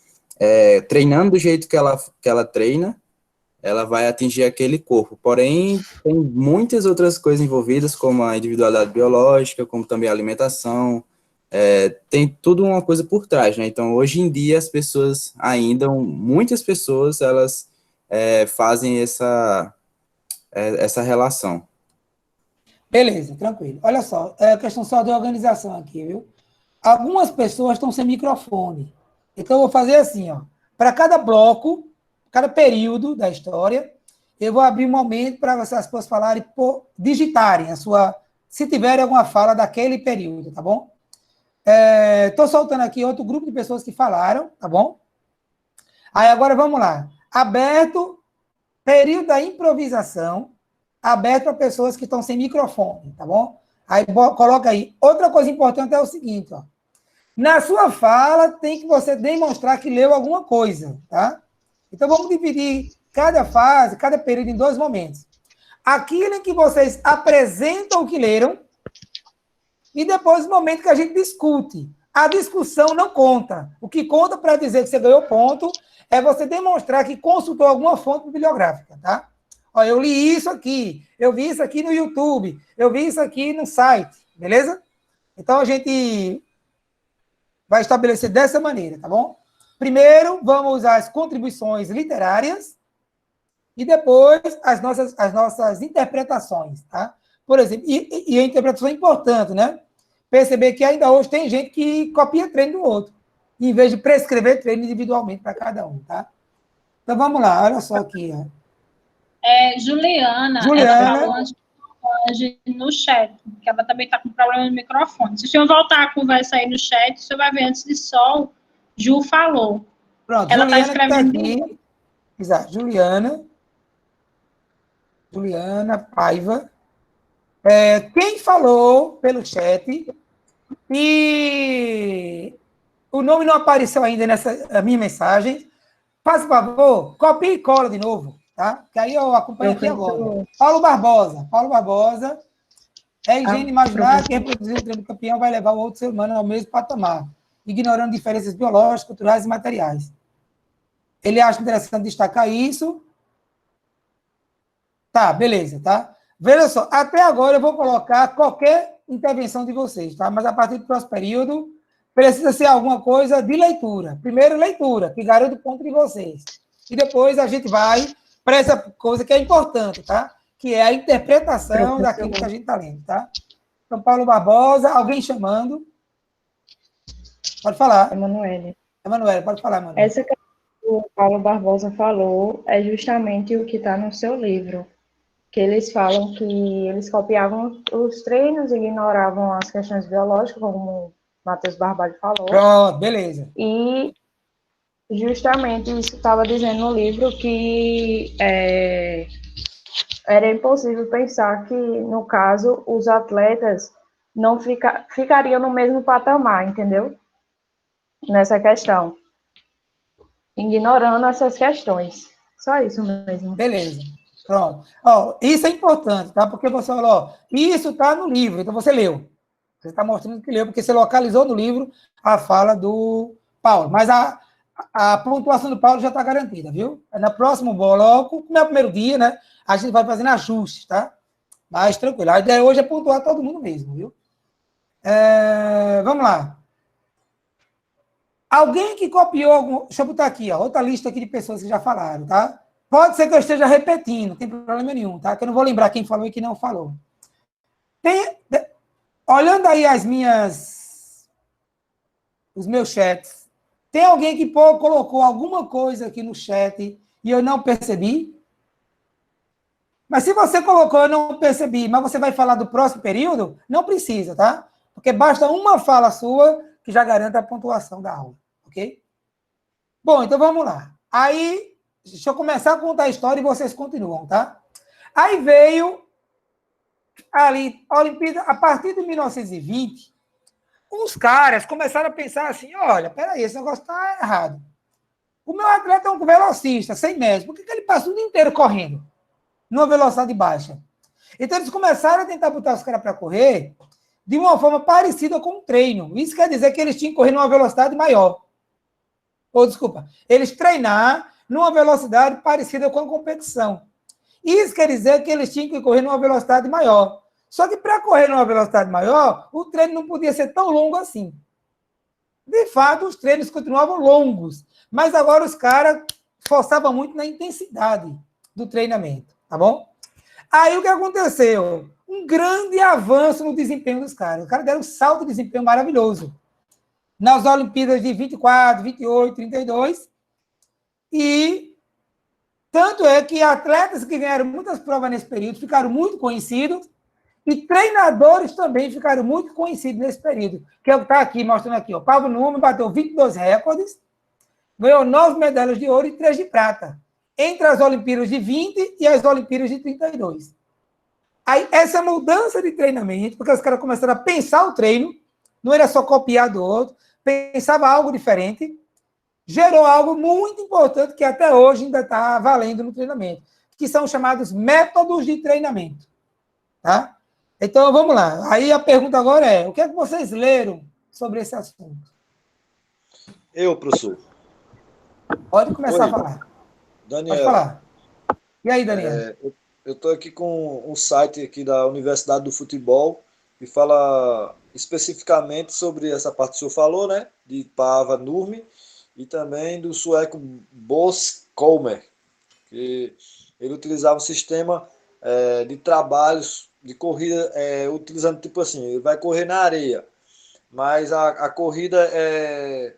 treinando do jeito que ela treina, ela vai atingir aquele corpo. Porém, tem muitas outras coisas envolvidas, como a individualidade biológica, como também a alimentação, tem tudo uma coisa por trás, né? Então, hoje em dia, as pessoas ainda, muitas pessoas, elas fazem essa relação. Beleza, tranquilo. Olha só, é questão só de organização aqui, viu? Algumas pessoas estão sem microfone. Então, eu vou fazer assim, ó. Para cada bloco, cada período da história, eu vou abrir um momento para as pessoas falarem, digitarem a sua... Se tiverem alguma fala daquele período, tá bom? Estou soltando aqui outro grupo de pessoas que falaram, tá bom? Aí, agora, vamos lá. Aberto, período da improvisação, aberto para pessoas que estão sem microfone, tá bom? Aí, coloca aí. Outra coisa importante é o seguinte, ó. Na sua fala, tem que você demonstrar que leu alguma coisa, tá? Então, vamos dividir cada fase, cada período em 2 momentos. Aquilo em que vocês apresentam o que leram e depois o momento que a gente discute. A discussão não conta. O que conta para dizer que você ganhou ponto é você demonstrar que consultou alguma fonte bibliográfica, tá? Ó, eu li isso aqui, eu vi isso aqui no YouTube, eu vi isso aqui no site, beleza? Então, a gente vai estabelecer dessa maneira, tá bom? Primeiro, vamos usar as contribuições literárias e depois as nossas interpretações, tá? Por exemplo, e a interpretação é importante, né? Perceber que ainda hoje tem gente que copia treino do outro, em vez de prescrever treino individualmente para cada um, tá? Então, vamos lá, olha só aqui, ó. Juliana, ela falou antes no chat, que ela também está com problema no microfone. Se o senhor voltar a conversa aí no chat, o senhor vai ver antes de Sol, Ju falou. Pronto, ela está escrevendo. Tá aqui. Exato, Juliana Paiva. Quem falou pelo chat e o nome não apareceu ainda nessa minha mensagem, faz favor, copia e cola de novo. Tá? Que aí eu acompanho aqui agora. Paulo Barbosa. É higiene imaginar que reproduzir o treino do campeão vai levar o outro ser humano ao mesmo patamar, ignorando diferenças biológicas, culturais e materiais. Ele acha interessante destacar isso. Tá, beleza, tá? Veja só, até agora eu vou colocar qualquer intervenção de vocês, tá? Mas a partir do próximo período, precisa ser alguma coisa de leitura. Primeiro, leitura, que garante o ponto de vocês. E depois a gente vai para essa coisa que é importante, tá? Que é a interpretação daquilo que a gente está lendo, tá? Então, Paulo Barbosa, alguém chamando? Pode falar. Emanuele, pode falar, Emanuele. Essa que o Paulo Barbosa falou é justamente o que está no seu livro, que eles falam que eles copiavam os treinos e ignoravam as questões biológicas, como o Matheus Barbalho falou. Pronto, beleza. E justamente isso estava dizendo no livro que era impossível pensar que, no caso, os atletas não ficariam no mesmo patamar, entendeu? Nessa questão. Ignorando essas questões. Só isso mesmo. Beleza. Pronto. Ó, isso é importante, tá? Porque você falou, ó, isso está no livro, então você leu. Você está mostrando que leu, porque você localizou no livro a fala do Paulo. Mas a pontuação do Paulo já está garantida, viu? No próximo bloco, como é o primeiro dia, né? A gente vai fazendo ajustes, tá? Mas tranquilo. A ideia hoje é pontuar todo mundo mesmo, viu? Vamos lá. Alguém que copiou algum... Deixa eu botar aqui, ó, outra lista aqui de pessoas que já falaram, tá? Pode ser que eu esteja repetindo, não tem problema nenhum, tá? Que eu não vou lembrar quem falou e quem não falou. Olhando aí os meus chats, tem alguém que colocou alguma coisa aqui no chat e eu não percebi? Mas se você colocou, eu não percebi, mas você vai falar do próximo período, não precisa, tá? Porque basta uma fala sua que já garante a pontuação da aula, ok? Bom, então vamos lá. Aí, deixa eu começar a contar a história e vocês continuam, tá? Aí veio ali, a Olimpíada, a partir de 1920, uns caras começaram a pensar assim, olha, peraí, esse negócio está errado. O meu atleta é um velocista, 100 metros, por que ele passa o dia inteiro correndo? Numa velocidade baixa. Então, eles começaram a tentar botar os caras para correr de uma forma parecida com o treino. Isso quer dizer que eles tinham que correr numa velocidade maior. Ou, desculpa, eles treinar numa velocidade parecida com a competição. Isso quer dizer que eles tinham que correr numa velocidade maior. Só que para correr numa velocidade maior, o treino não podia ser tão longo assim. De fato, os treinos continuavam longos, mas agora os caras forçavam muito na intensidade do treinamento, tá bom? Aí o que aconteceu? Um grande avanço no desempenho dos caras. Os caras deram um salto de desempenho maravilhoso. Nas Olimpíadas de 24, 28, 32. E tanto é que atletas que ganharam muitas provas nesse período ficaram muito conhecidos e treinadores também ficaram muito conhecidos nesse período. Que é o que está aqui, mostrando aqui. O Pablo Numa bateu 22 recordes, ganhou 9 medalhas de ouro e 3 de prata, entre as Olimpíadas de 20 e as Olimpíadas de 32. Aí, essa mudança de treinamento, porque os caras começaram a pensar o treino, não era só copiar do outro, pensava algo diferente, gerou algo muito importante que até hoje ainda está valendo no treinamento, que são chamados métodos de treinamento. Tá? Então, vamos lá. Aí a pergunta agora é, o que é que vocês leram sobre esse assunto? Eu, professor. Pode começar a falar. Daniel. Pode falar. E aí, Daniel? Eu estou aqui com um site aqui da Universidade do Futebol que fala especificamente sobre essa parte que o senhor falou, né? De Paava Nurmi e também do sueco Boskolmer, que ele utilizava um sistema de trabalhos de corrida, utilizando tipo assim, ele vai correr na areia, mas a corrida é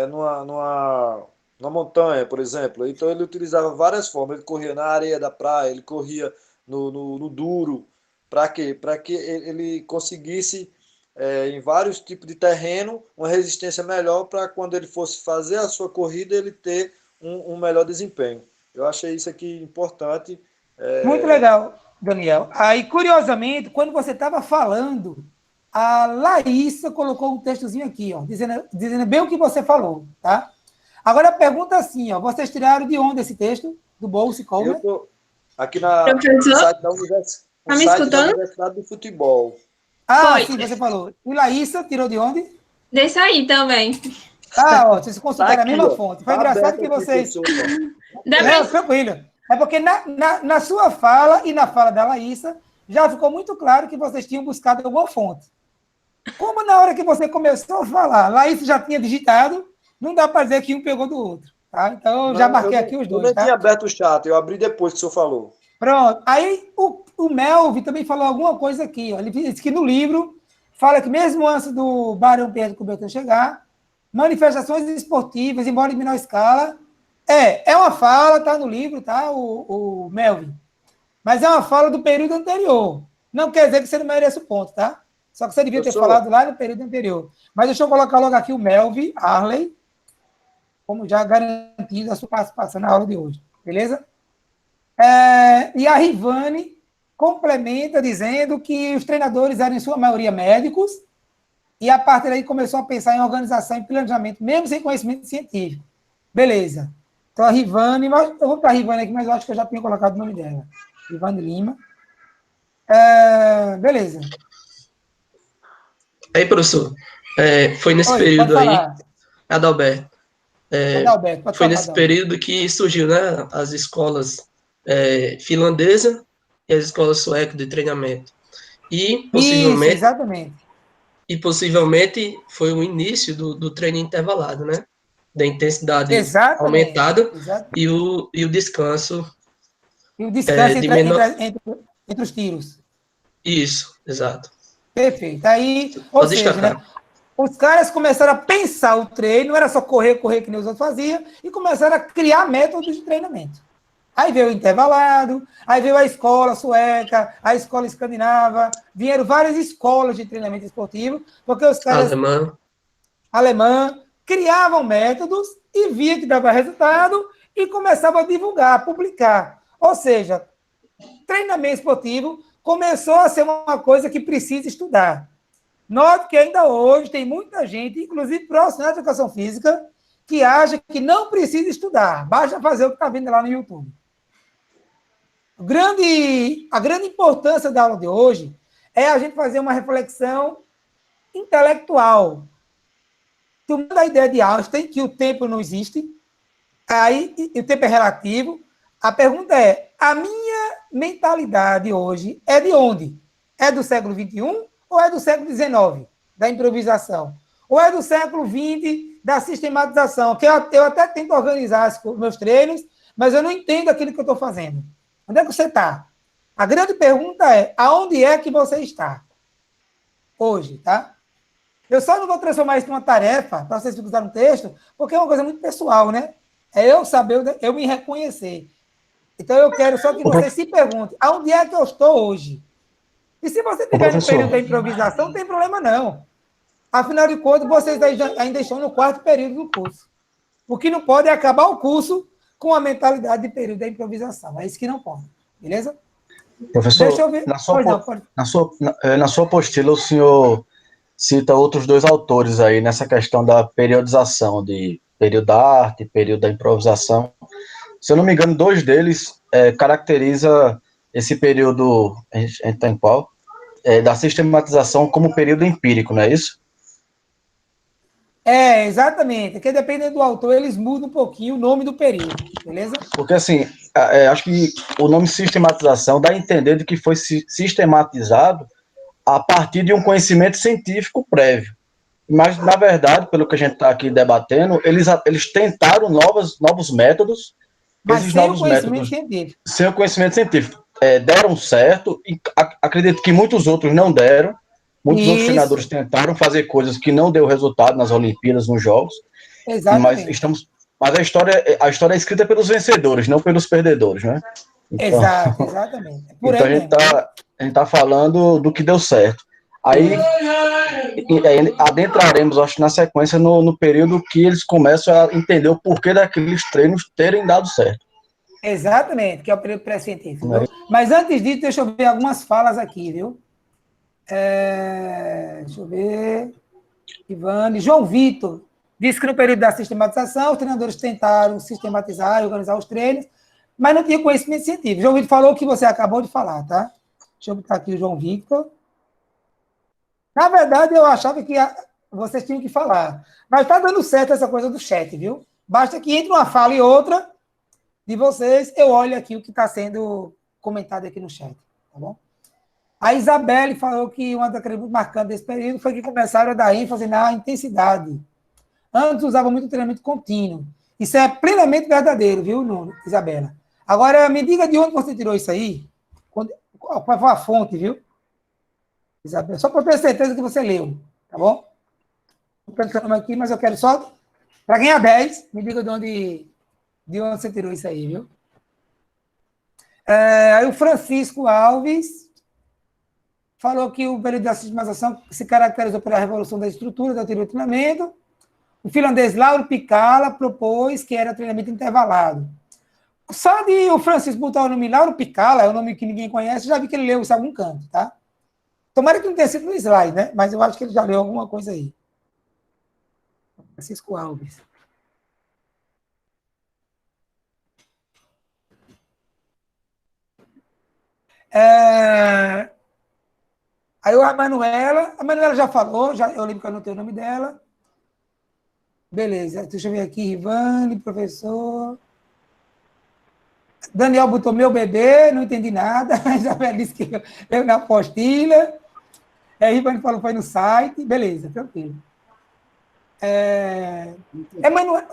numa montanha, por exemplo. Então ele utilizava várias formas. Ele corria na areia da praia, ele corria no duro. Para quê? Para que ele conseguisse, em vários tipos de terreno, uma resistência melhor para quando ele fosse fazer a sua corrida, ele ter um melhor desempenho. Eu achei isso aqui importante. Muito legal, Daniel. Aí, curiosamente, quando você estava falando, a Laísa colocou um textozinho aqui, ó, dizendo bem o que você falou, tá? Agora a pergunta é assim, ó, vocês tiraram de onde esse texto? Do bolso e como? Eu tô aqui no site da Universidade do Futebol. Ah, sim, você falou. E Laísa tirou de onde? Desse aí também. Ah, ó, vocês consultaram a mesma ó. fonte. Foi engraçado que vocês... Não, tranquilo. É porque na sua fala e na fala da Laísa, já ficou muito claro que vocês tinham buscado alguma fonte. Como na hora que você começou a falar, Laísa já tinha digitado, não dá para dizer que um pegou do outro. Tá? Então, eu já marquei aqui os dois. Eu nem tá? tinha aberto o chat, eu abri depois que o senhor falou. Pronto. Aí o Melvin também falou alguma coisa aqui. Ó. Ele disse que no livro fala que mesmo antes do Barão Pedro de Coubertin chegar, manifestações esportivas, embora em menor escala, é uma fala, tá no livro, tá, o Melvin. Mas é uma fala do período anterior. Não quer dizer que você não merece o ponto, tá? Só que você devia ter falado lá no período anterior. Mas deixa eu colocar logo aqui o Melvin Arley, como já garantido a sua participação na aula de hoje. Beleza? E a Rivane complementa dizendo que os treinadores eram, em sua maioria, médicos, e a partir daí começou a pensar em organização e planejamento, mesmo sem conhecimento científico. Beleza. Então, a Rivane, eu vou para a Rivane aqui, mas eu acho que eu já tinha colocado o nome dela. Rivane Lima. Beleza. Aí, professor, foi nesse período aí, Adalberto, foi nesse período que surgiu, né, as escolas finlandesa e as escolas suecas de treinamento. E, possivelmente, isso, exatamente. E, possivelmente, foi o início do treino intervalado, né? Da intensidade aumentada e o descanso. E o descanso entre os tiros. Isso, exato. Perfeito. Aí, ou seja, né, os caras começaram a pensar o treino, não era só correr que nem os outros faziam, e começaram a criar métodos de treinamento. Aí veio o intervalado, aí veio a escola sueca, a escola escandinava, vieram várias escolas de treinamento esportivo, porque os caras... Alemã, criavam métodos e via que dava resultado e começavam a divulgar, a publicar. Ou seja, treinamento esportivo começou a ser uma coisa que precisa estudar. Note que ainda hoje tem muita gente, inclusive profissionais de educação física, que acha que não precisa estudar, basta fazer o que está vendo lá no YouTube. A grande importância da aula de hoje é a gente fazer uma reflexão intelectual. Tomando a ideia de Einstein, que o tempo não existe, Aí, o tempo é relativo. A pergunta é, a minha mentalidade hoje é de onde? É do século XXI ou é do século XIX, da improvisação? Ou é do século XX, da sistematização? Que eu até tento organizar os meus treinos, mas eu não entendo aquilo que eu estou fazendo. Onde é que você está? A grande pergunta é, aonde é que você está hoje, tá? Eu só não vou transformar isso numa tarefa, para vocês usarem um texto, porque é uma coisa muito pessoal, né? É eu saber, eu me reconhecer. Então, eu quero só que vocês se perguntem, aonde é que eu estou hoje? E se você estiver no período da improvisação, não tem problema não. Afinal de contas, vocês ainda estão no 4º período do curso. O que não pode é acabar o curso com a mentalidade de período da improvisação. É isso que não pode. Beleza? Professor, deixa eu ver. Na sua apostila, o senhor cita outros 2 autores aí nessa questão da periodização, de período da arte, período da improvisação. Se eu não me engano, 2 deles caracteriza esse período, a gente está em qual? Da sistematização como período empírico, não é isso? Exatamente. Porque dependendo do autor, eles mudam um pouquinho o nome do período, beleza? Porque, assim, acho que o nome sistematização dá a entender de que foi sistematizado a partir de um conhecimento científico prévio. Mas, na verdade, pelo que a gente está aqui debatendo, eles tentaram novos métodos. Mas esses sem novos o conhecimento métodos, científico. sem o conhecimento científico. Deram certo, e acredito que muitos outros não deram. Muitos outros treinadores tentaram fazer coisas que não deu resultado nas Olimpíadas, nos Jogos. Exatamente. Mas a história é escrita pelos vencedores, não pelos perdedores, né? Então, exatamente. Então a gente tá falando do que deu certo. Aí adentraremos, acho, na sequência, no período que eles começam a entender o porquê daqueles treinos terem dado certo. Exatamente, que é o período pré-científico. Mas antes disso, deixa eu ver algumas falas aqui, viu? Deixa eu ver. Ivane. João Vitor disse que no período da sistematização, os treinadores tentaram sistematizar e organizar os treinos, mas não tinha conhecimento científico. João Vitor falou o que você acabou de falar, tá? Deixa eu botar aqui o João Vitor. Na verdade, eu achava que vocês tinham que falar. Mas está dando certo essa coisa do chat, viu? Basta que entre uma fala e outra de vocês, eu olho aqui o que está sendo comentado aqui no chat, tá bom? A Isabelle falou que uma das coisas marcantes desse período foi que começaram a dar ênfase na intensidade. Antes usavam muito treinamento contínuo. Isso é plenamente verdadeiro, viu, Isabela? Agora, me diga de onde você tirou isso aí. Qual foi a fonte, viu? Isabela, só para ter certeza que você leu, tá bom? Estou pensando aqui, mas eu quero só... Para ganhar 10, me diga de onde você tirou isso aí, viu? Aí o Francisco Alves falou que o período da sistematização se caracterizou pela revolução da estrutura do treinamento. O finlandês Lauro Picala propôs que era treinamento intervalado. Só de o Francisco botar o nome Lauro Picala, é um nome que ninguém conhece, já vi que ele leu isso em algum canto, tá? Tomara que não tenha sido no slide, né? Mas eu acho que ele já leu alguma coisa aí. Francisco Alves. Aí a Manuela já falou, eu lembro que eu anotei o nome dela. Beleza, deixa eu ver aqui, Rivane, professor. Daniel botou meu bebê, não entendi nada. A Isabel disse que eu na apostila. Rivane falou foi no site. Beleza, tranquilo. Emanuel,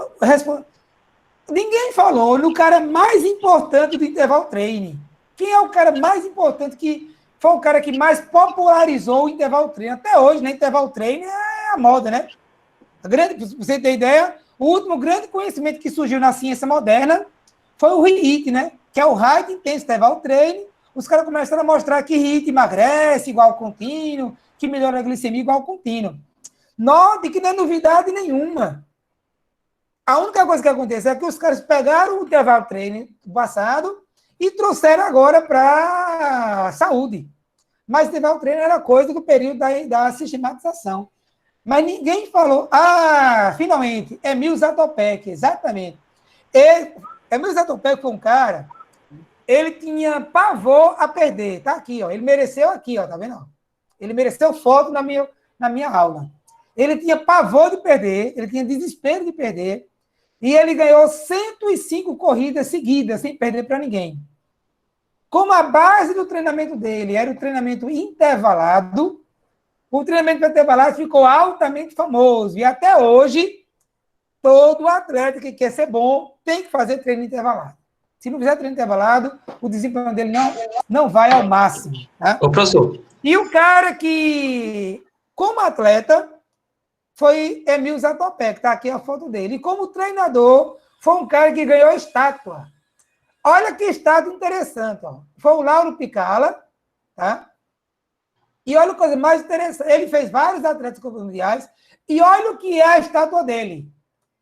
ninguém falou no cara mais importante do interval training. Quem é o cara mais importante que foi o cara que mais popularizou o interval training? Até hoje, né? Interval training é a moda, né? Pra você ter ideia, o último grande conhecimento que surgiu na ciência moderna foi o HIIT, né? Que é o High Intensity Interval Training. Os caras começaram a mostrar que HIIT emagrece igual ao contínuo, que melhora a glicemia igual ao contínuo. Note que não é novidade nenhuma. A única coisa que acontece é que os caras pegaram o interval training do passado e trouxeram agora para a saúde. Mas o interval training era coisa do período da sistematização. Mas ninguém falou, finalmente, Emil Zatopek, exatamente. Emil Zatopek foi um cara, ele tinha pavor a perder, tá aqui, ó, ele mereceu aqui, ó, tá vendo? Ele mereceu foto na minha aula. Ele tinha pavor de perder, ele tinha desespero de perder, E ele ganhou 105 corridas seguidas, sem perder para ninguém. Como a base do treinamento dele era o treinamento intervalado, o treinamento intervalado ficou altamente famoso. E até hoje, todo atleta que quer ser bom tem que fazer treino intervalado. Se não fizer treino intervalado, o desempenho dele não vai ao máximo. Tá? Ô, professor. E o cara que, como atleta, foi Emil Zatopek, está aqui a foto dele. E como treinador, foi um cara que ganhou estátua. Olha que estátua interessante. Ó. Foi o Lauro Picala, tá? E olha a coisa mais interessante. Ele fez vários atletas mundiais. E olha o que é a estátua dele.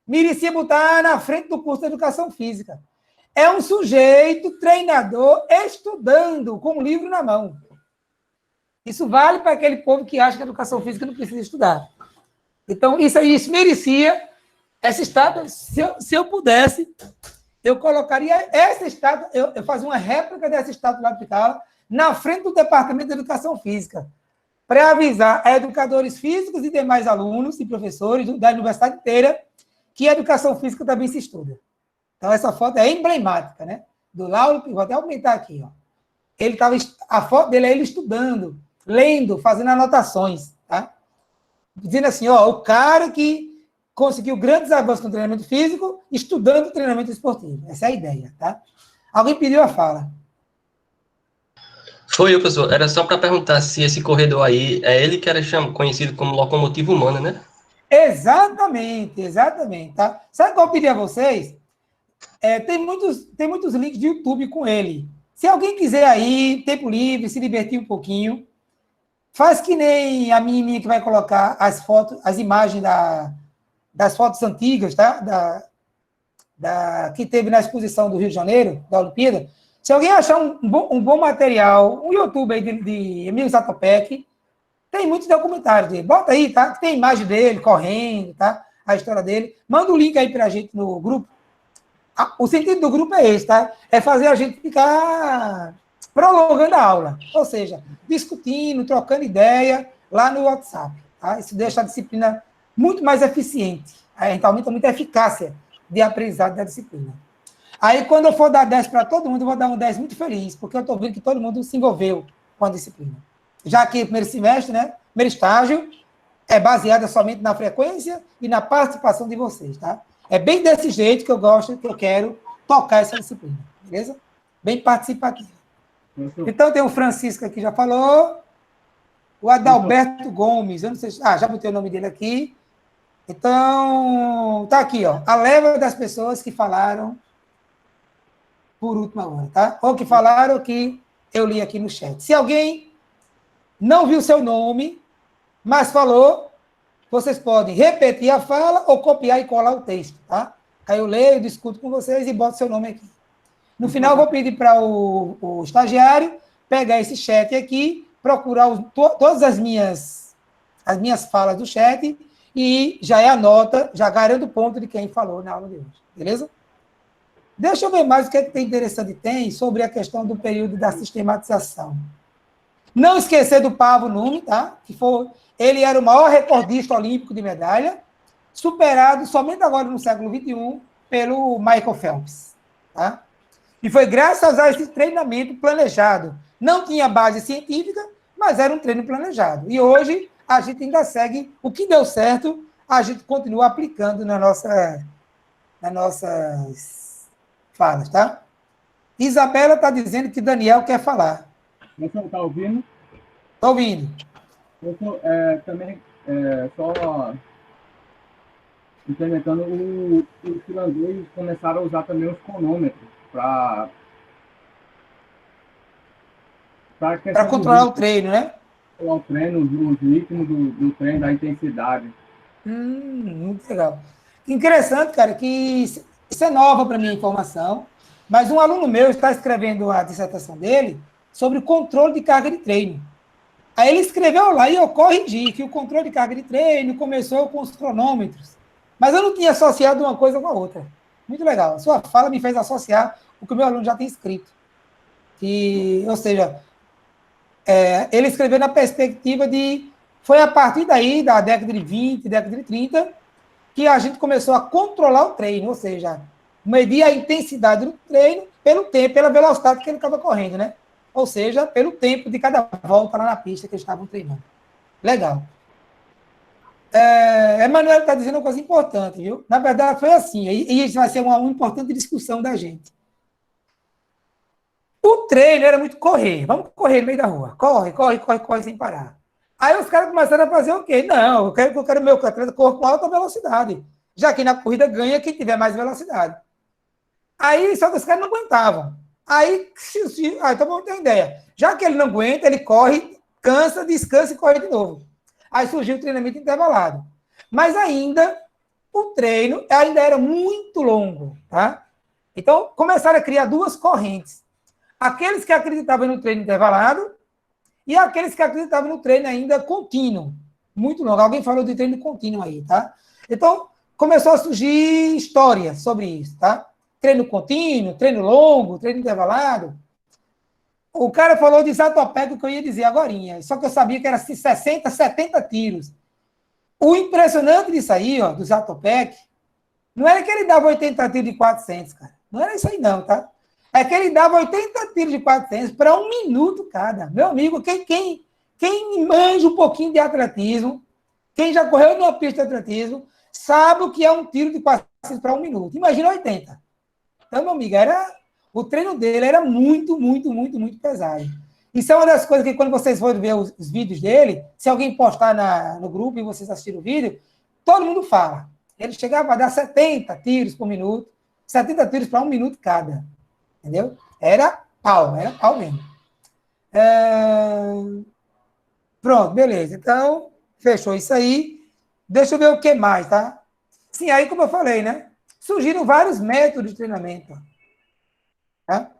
Merecia botar na frente do curso de educação física. É um sujeito, treinador, estudando, com um livro na mão. Isso vale para aquele povo que acha que a educação física não precisa estudar. Então, isso merecia essa estátua. Se eu pudesse, eu colocaria essa estátua, eu fazia uma réplica dessa estátua lá do Picala, na frente do Departamento de Educação Física, para avisar a educadores físicos e demais alunos e professores da universidade inteira que a educação física também se estuda. Então, essa foto é emblemática, né? Do Lauro, vou até aumentar aqui, ó. A foto dele é ele estudando, lendo, fazendo anotações, tá? Dizendo assim, ó, o cara que conseguiu grandes avanços no treinamento físico, estudando treinamento esportivo. Essa é a ideia, tá? Alguém pediu a fala. Foi eu, professor. Era só para perguntar se esse corredor aí, é ele que era conhecido como locomotiva humana, né? Exatamente, tá? Sabe qual eu pedi a vocês? Tem muitos links de YouTube com ele. Se alguém quiser aí, tempo livre, se divertir um pouquinho, faz que nem a menininha que vai colocar as fotos, as imagens das fotos antigas, tá? Que teve na exposição do Rio de Janeiro, da Olimpíada. Se alguém achar um bom material, um YouTube aí de Emil Zatopek, tem muitos documentários dele. Bota aí, tá? Tem imagem dele correndo, tá? A história dele. Manda o link aí pra gente no grupo. O sentido do grupo é esse, tá? É fazer a gente ficar prolongando a aula. Ou seja, discutindo, trocando ideia lá no WhatsApp. Tá? Isso deixa a disciplina muito mais eficiente. A gente aumenta muito a eficácia de aprendizado da disciplina. Aí, quando eu for dar 10 para todo mundo, eu vou dar um 10 muito feliz, porque eu estou vendo que todo mundo se envolveu com a disciplina. Já que o primeiro semestre, né, primeiro estágio, é baseado somente na frequência e na participação de vocês, tá? É bem desse jeito que eu gosto, que eu quero tocar essa disciplina, beleza? Bem participativa. Então, tem o Francisco aqui, já falou. O Adalberto Gomes, eu não sei se... já botei o nome dele aqui. Então, tá aqui, ó. A leva das pessoas que falaram por última hora, tá? Ou que falaram que eu li aqui no chat. Se alguém não viu seu nome, mas falou, vocês podem repetir a fala ou copiar e colar o texto, tá? Aí eu leio, discuto com vocês e boto seu nome aqui. No final, eu vou pedir para o estagiário pegar esse chat aqui, procurar todas as minhas falas do chat e já é a nota, já garanto o ponto de quem falou na aula de hoje, beleza? Deixa eu ver mais o que tem interessante sobre a questão do período da sistematização. Não esquecer do Pavo Numi, tá? Ele era o maior recordista olímpico de medalha, superado somente agora no século XXI pelo Michael Phelps, tá? E foi graças a esse treinamento planejado. Não tinha base científica, mas era um treino planejado. E hoje a gente ainda segue o que deu certo, a gente continua aplicando nas nossas falas, tá? Isabela está dizendo que Daniel quer falar. Você está ouvindo? Estou ouvindo. Eu também só implementando os finlandeses começaram a usar também os cronômetros para controlar o treino, né? Controlar o treino, o ritmo do treino, da intensidade. Muito legal. Interessante, cara, que isso é nova para mim a informação, mas um aluno meu está escrevendo a dissertação dele sobre o controle de carga de treino. Aí ele escreveu lá e eu corrigi que o controle de carga de treino começou com os cronômetros, mas eu não tinha associado uma coisa com a outra. Muito legal. A sua fala me fez associar o que o meu aluno já tem escrito. Ou seja, ele escreveu na perspectiva de... Foi a partir daí, da década de 20, década de 30, que a gente começou a controlar o treino, ou seja, medir a intensidade do treino pelo tempo, pela velocidade que ele estava correndo, né? Ou seja, pelo tempo de cada volta lá na pista que eles estavam treinando. Legal. Emanuel está dizendo uma coisa importante, viu? Na verdade, foi assim, e isso vai ser uma importante discussão da gente. O treino era muito correr. Vamos correr no meio da rua. Corre, corre, corre, corre sem parar. Aí os caras começaram a fazer o quê? Não, eu quero meu atleta correr com alta velocidade. Já que na corrida ganha quem tiver mais velocidade. Aí, só que os caras não aguentavam. Aí, então vamos ter uma ideia. Já que ele não aguenta, ele corre, cansa, descansa e corre de novo. Aí surgiu o treinamento intervalado. Mas ainda, o treino ainda era muito longo, tá? Então, começaram a criar duas correntes. Aqueles que acreditavam no treino intervalado e aqueles que acreditavam no treino ainda contínuo, muito longo. Alguém falou de treino contínuo aí, tá? Então, começou a surgir história sobre isso, tá? Treino contínuo, treino longo, treino intervalado. O cara falou de Zatopek, que eu ia dizer agorinha, só que eu sabia que era 60, 70 tiros. O impressionante disso aí, ó, do Zatopek, não era que ele dava 80 tiros de 400, cara. Não era isso aí não, tá? É que ele dava 80 tiros de 400 para 1 minuto cada. Meu amigo, quem manja um pouquinho de atletismo, quem já correu numa pista de atletismo, sabe o que é um tiro de 400 para 1 minuto. Imagina 80. Então, meu amigo, o treino dele era muito, muito, muito, muito pesado. Isso é uma das coisas que, quando vocês forem ver os vídeos dele, se alguém postar no grupo e vocês assistirem o vídeo, todo mundo fala. Ele chegava a dar 70 tiros por minuto, 70 tiros para 1 minuto cada. Entendeu? Era pau mesmo. Pronto, beleza. Então, fechou isso aí. Deixa eu ver o que mais, tá? Sim, aí, como eu falei, né? Surgiram vários métodos de treinamento. Tá?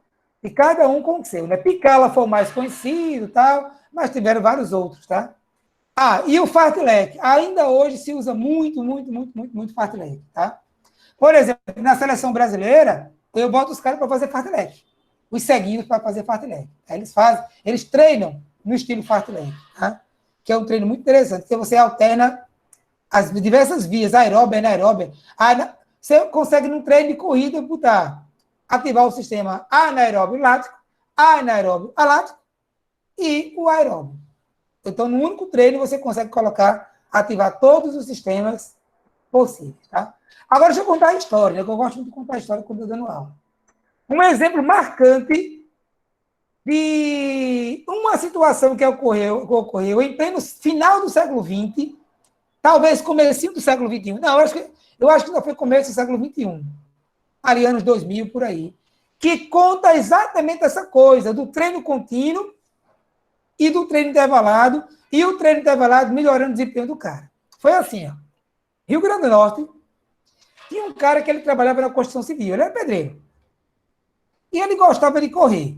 E cada um com o seu, né? Picala foi o mais conhecido, tal, mas tiveram vários outros, tá? E o fartlek. Ainda hoje se usa muito, muito, muito, muito, muito fartlek, tá? Por exemplo, na seleção brasileira, eu boto os caras para fazer fartlek. Os ceguinhos para fazer fartlek. Aí eles treinam no estilo fartlek, tá? Que é um treino muito interessante, porque você alterna as diversas vias, aeróbia, anaeróbia. Você consegue, num treino de corrida, ativar o sistema anaeróbio lático, anaeróbio alático e o aeróbio. Então, no único treino, você consegue ativar todos os sistemas possíveis, tá? Agora, deixa eu contar a história, né? Que eu gosto muito de contar a história quando eu estou dando aula. Um exemplo marcante de uma situação que ocorreu em pleno final do século XX, talvez comecinho do século XXI. Não, eu acho que não foi começo do século XXI. Ali, anos 2000, por aí. Que conta exatamente essa coisa do treino contínuo e do treino intervalado, e o treino intervalado melhorando o desempenho do cara. Foi assim, ó. Rio Grande do Norte, tinha um cara que ele trabalhava na construção civil, ele era pedreiro. E ele gostava de correr.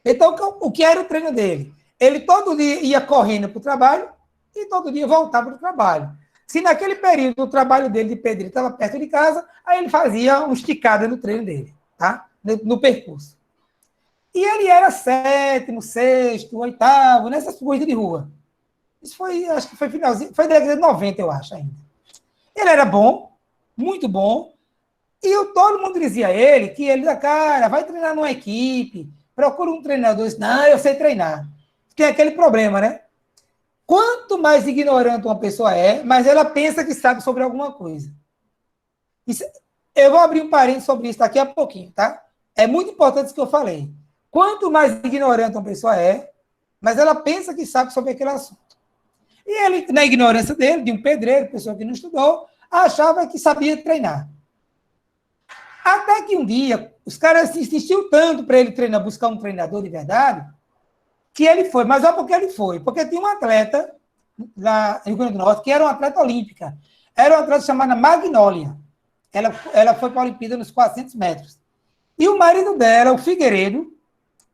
Então, o que era o treino dele? Ele todo dia ia correndo para o trabalho e todo dia voltava para o trabalho. Se naquele período o trabalho dele de pedreiro estava perto de casa, aí ele fazia uma esticada no treino dele, tá? No percurso. E ele era 7º, 6º, 8º, nessas corridas de rua. Isso foi, acho que foi finalzinho, foi da década de 90, eu acho, ainda. Ele era bom, muito bom, e todo mundo dizia a ele que ele, cara, vai treinar numa equipe, procura um treinador. Não, eu sei treinar. Tem aquele problema, né? Quanto mais ignorante uma pessoa é, mais ela pensa que sabe sobre alguma coisa. Eu vou abrir um parênteses sobre isso daqui a pouquinho, tá? É muito importante isso que eu falei. Quanto mais ignorante uma pessoa é, mais ela pensa que sabe sobre aquele assunto. E ele, na ignorância dele, de um pedreiro, pessoa que não estudou, achava que sabia treinar. Até que um dia, os caras insistiam tanto para ele treinar, buscar um treinador de verdade, que ele foi. Mas olha por que ele foi. Porque tinha um atleta lá no Rio Grande do Norte, que era uma atleta olímpica. Era uma atleta chamada Magnólia. Ela foi para a Olimpíada nos 400 metros. E o marido dela, o Figueiredo,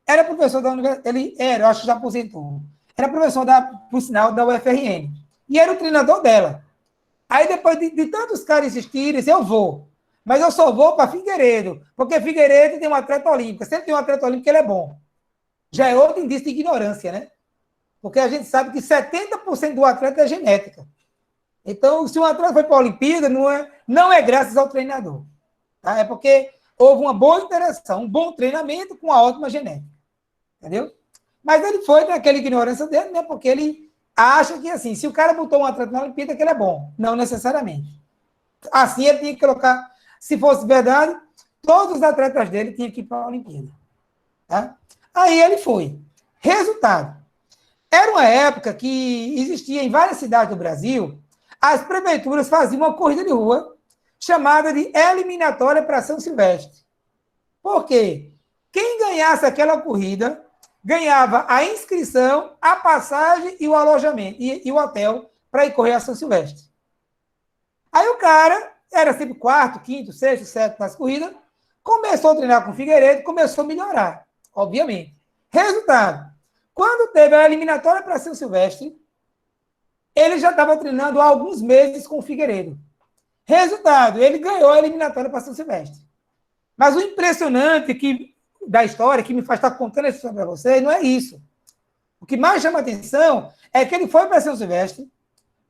era professor da universidade. Eu acho que já aposentou. Era professor, por sinal, da UFRN. E era o treinador dela. Aí, depois de tantos caras insistirem, eu vou. Mas eu só vou para Figueiredo. Porque Figueiredo tem um atleta olímpico. Sempre tem um atleta olímpico que ele é bom. Já é outro indício de ignorância, né? Porque a gente sabe que 70% do atleta é genética. Então, se um atleta foi para a Olimpíada, não é graças ao treinador. Tá? É porque houve uma boa interação, um bom treinamento com uma ótima genética. Entendeu? Mas ele foi naquela ignorância dele, né? Porque ele acha que, assim, se o cara botou um atleta na Olimpíada, que ele é bom. Não necessariamente. Assim, ele tinha que colocar, se fosse verdade, todos os atletas dele tinham que ir para a Olimpíada. Tá? Aí ele foi. Resultado. Era uma época que existia em várias cidades do Brasil, as prefeituras faziam uma corrida de rua chamada de eliminatória para São Silvestre. Por quê? Quem ganhasse aquela corrida ganhava a inscrição, a passagem e o alojamento, e o hotel para ir correr a São Silvestre. Aí o cara era sempre quarto, quinto, sexto, sétimo nas corridas, começou a treinar com o Figueiredo, começou a melhorar, obviamente. Resultado, quando teve a eliminatória para São Silvestre, ele já estava treinando há alguns meses com o Figueiredo. Resultado, ele ganhou a eliminatória para São Silvestre. Mas o impressionante da história, que me faz estar contando essa história para vocês, não é isso. O que mais chama atenção é que ele foi para São Silvestre,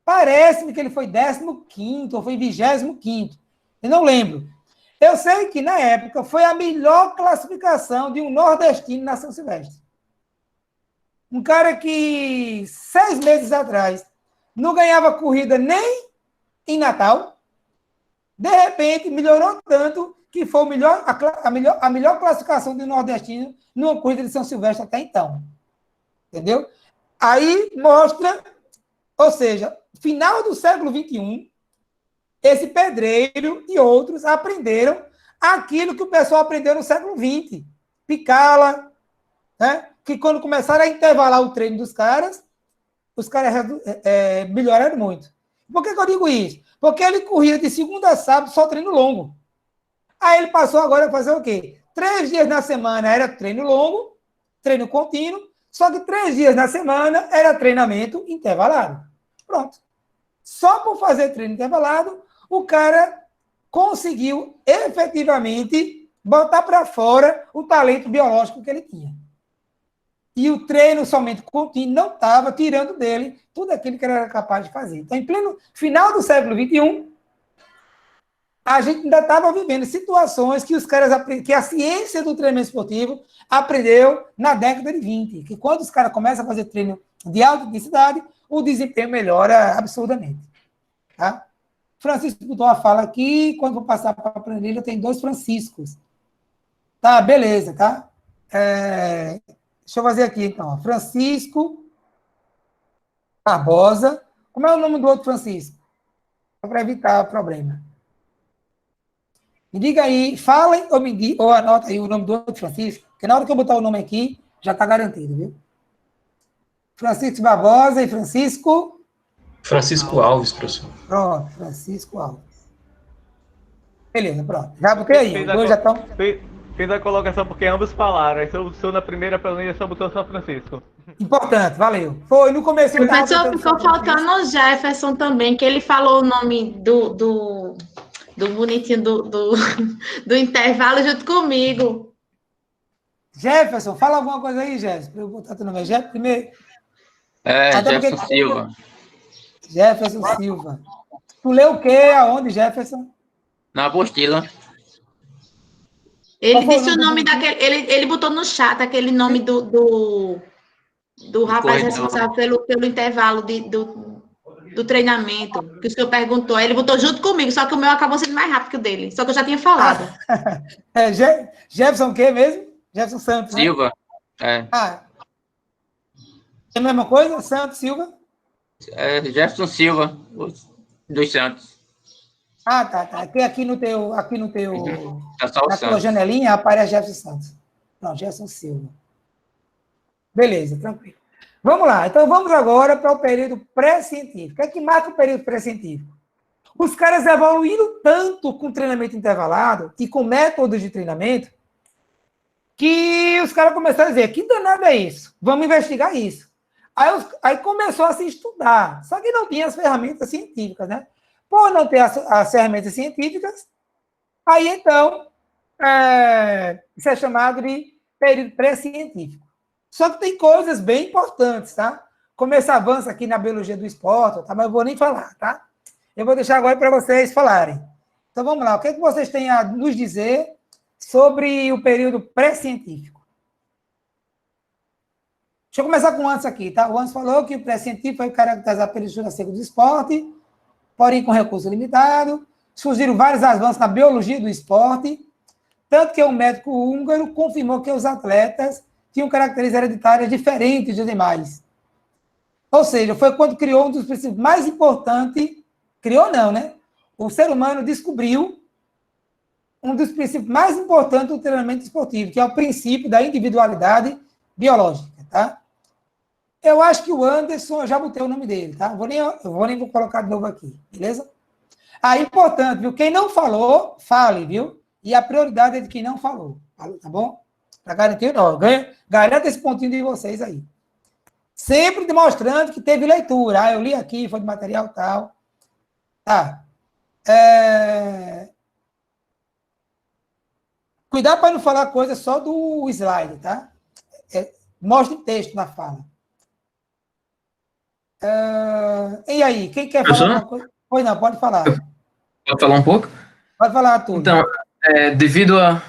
parece-me que ele foi 15º ou foi 25º, eu não lembro. Eu sei que, na época, foi a melhor classificação de um nordestino na São Silvestre. Um cara que, 6 meses atrás, não ganhava corrida nem em Natal, de repente, melhorou tanto que foi a melhor classificação de um nordestino numa corrida de São Silvestre até então. Entendeu? Aí mostra, ou seja, final do século XXI, esse pedreiro e outros aprenderam aquilo que o pessoal aprendeu no século XX. Picala, né? Que quando começaram a intervalar o treino dos caras, os caras melhoraram muito. Por que eu digo isso? Porque ele corria de segunda a sábado só treino longo. Aí ele passou agora a fazer o quê? 3 dias na semana era treino longo, treino contínuo, só que 3 dias na semana era treinamento intervalado. Pronto. Só por fazer treino intervalado, o cara conseguiu efetivamente botar para fora o talento biológico que ele tinha. E o treino somente contínuo não estava tirando dele tudo aquilo que ele era capaz de fazer. Então, em pleno final do século XXI, a gente ainda estava vivendo situações que os caras que a ciência do treinamento esportivo aprendeu na década de 20, que quando os caras começam a fazer treino de alta intensidade, o desempenho melhora absurdamente. Tá? Francisco botou uma fala aqui, quando vou passar para a planilha, tem 2 Franciscos. Tá, beleza, tá? Deixa eu fazer aqui, então. Francisco Barbosa. Como é o nome do outro Francisco? Para evitar problema. Me diga aí, falem ou anota aí o nome do outro Francisco, porque na hora que eu botar o nome aqui, já está garantido, viu? Francisco Barbosa e Francisco... Francisco Alves, professor. Pronto, Francisco Alves. Beleza, pronto. Já botei aí. Os dois já estão... Fez a colocação porque ambos falaram. Aí eu sou na primeira planilha, só botou só Francisco. Importante, valeu. Foi no começo. Mas só ficou faltando o Jefferson também, que ele falou o nome do bonitinho do intervalo junto comigo. Jefferson, fala alguma coisa aí, Jefferson, para eu botar teu nome. Jefferson primeiro. Jefferson Silva. Jefferson Silva. Tu leu o quê? Aonde, Jefferson? Na apostila. Ele disse o nome daquele... Ele botou no chat aquele nome do rapaz responsável pelo intervalo do treinamento, que o senhor perguntou. Aí ele botou junto comigo, só que o meu acabou sendo mais rápido que o dele. Só que eu já tinha falado. Jefferson o quê mesmo? Jefferson Santos, né? Silva. É a mesma coisa? Santos, Silva? Jefferson Silva, dos Santos. Tá. Aqui no teu na tua janelinha aparece Jefferson Santos. Não, Jefferson Silva. Beleza, tranquilo. Vamos lá. Então, vamos agora para o período pré-científico. O que é que marca o período pré-científico? Os caras evoluíram tanto com treinamento intervalado e com métodos de treinamento que os caras começaram a dizer, que danado é isso? Vamos investigar isso. Aí começou a se estudar. Só que não tinha as ferramentas científicas, né? Por não ter as ferramentas científicas, aí, então, isso é chamado de período pré-científico. Só que tem coisas bem importantes, tá? Como esse avanço aqui na biologia do esporte, tá? Mas eu vou nem falar, tá? eu vou deixar agora para vocês falarem. Então, vamos lá. O que é que vocês têm a nos dizer sobre o período pré-científico? Deixa eu começar com o Anderson aqui, tá? O Anderson falou que o pré-científico foi caracterizado pelo estudo acerca do esporte, porém com recurso limitado. Surgiram vários avanços na biologia do esporte, tanto que um médico húngaro confirmou que os atletas tinham características hereditárias diferentes dos demais. Ou seja, foi quando criou um dos princípios mais importantes, criou não, né? O ser humano descobriu um dos princípios mais importantes do treinamento esportivo, que é o princípio da individualidade biológica, tá? Eu acho que o Anderson, eu já botei o nome dele, tá? Vou colocar de novo aqui, beleza? Importante, viu? Quem não falou, fale, viu? E a prioridade é de quem não falou, tá bom? Para garantir, não, garanta esse pontinho de vocês aí. Sempre demonstrando que teve leitura. Eu li aqui, foi de material tal. Tá. Cuidado para não falar coisa só do slide, tá? Mostre texto na fala. E aí, quem quer falar alguma coisa? Pois não, pode falar. Pode falar um pouco? Pode falar tudo. Então, devido a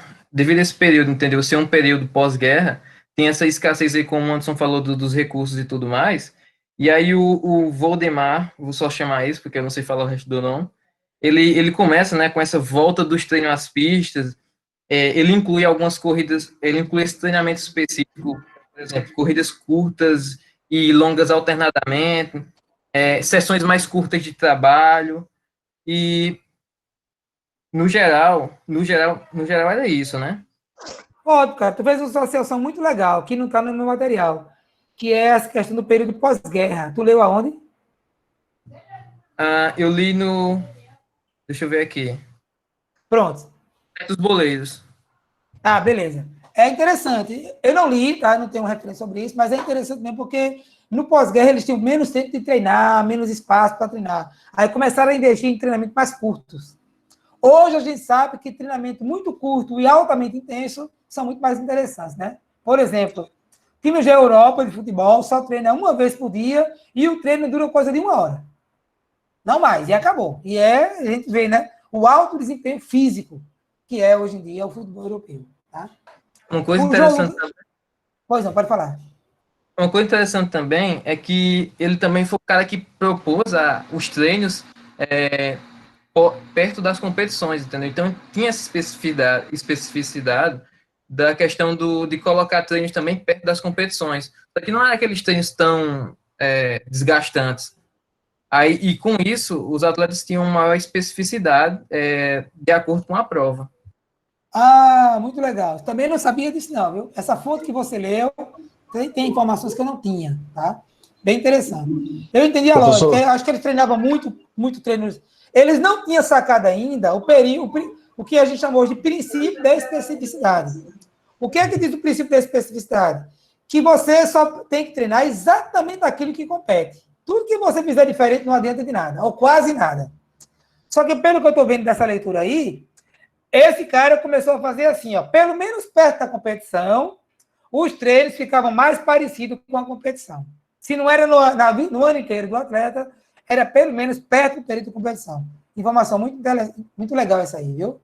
esse período, entendeu? Ser um período pós-guerra, tem essa escassez aí, como o Anderson falou, dos recursos e tudo mais. E aí o Voldemar, vou só chamar isso, porque eu não sei falar o resto do nome, ele começa, né, com essa volta dos treinos às pistas. Ele inclui algumas corridas, ele inclui esse treinamento específico, por exemplo, corridas curtas e longas alternadamente, sessões mais curtas de trabalho, e no geral era isso, né? Ótimo, cara, tu fez uma associação muito legal, que não está no meu material, que é essa questão do período pós-guerra. Tu leu aonde? Eu li no... Deixa eu ver aqui. Pronto. Dos boleiros. Beleza. É interessante. Eu não li, tá? Não tenho referência sobre isso, mas é interessante mesmo, porque no pós-guerra eles tinham menos tempo de treinar, menos espaço para treinar. Aí começaram a investir em treinamentos mais curtos. Hoje a gente sabe que treinamento muito curto e altamente intenso são muito mais interessantes, né? Por exemplo, times da Europa de futebol só treinam uma vez por dia e o treino dura coisa de 1 hora. Não mais, e acabou. E a gente vê, né, o alto desempenho físico que é hoje em dia o futebol europeu, tá? Uma coisa interessante também. Pois não, pode falar. Uma coisa interessante também é que ele também foi o cara que propôs os treinos perto das competições, entendeu? Então, tinha essa especificidade da questão de colocar treinos também perto das competições. Só que não era aqueles treinos tão desgastantes. E com isso, os atletas tinham maior especificidade de acordo com a prova. Muito legal. Também não sabia disso, não, viu? Essa fonte que você leu tem informações que eu não tinha, tá? Bem interessante. Eu entendi a lógica. Acho que eles treinavam muito treinos. Eles não tinham sacado ainda o que a gente chamou de princípio da especificidade. O que é que diz o princípio da especificidade? Que você só tem que treinar exatamente aquilo que compete. Tudo que você fizer diferente não adianta de nada, ou quase nada. Só que, pelo que eu estou vendo dessa leitura aí, esse cara começou a fazer assim, ó, pelo menos perto da competição, os treinos ficavam mais parecidos com a competição. Se não era no ano inteiro do atleta, era pelo menos perto do período de competição. Informação muito legal essa aí, viu?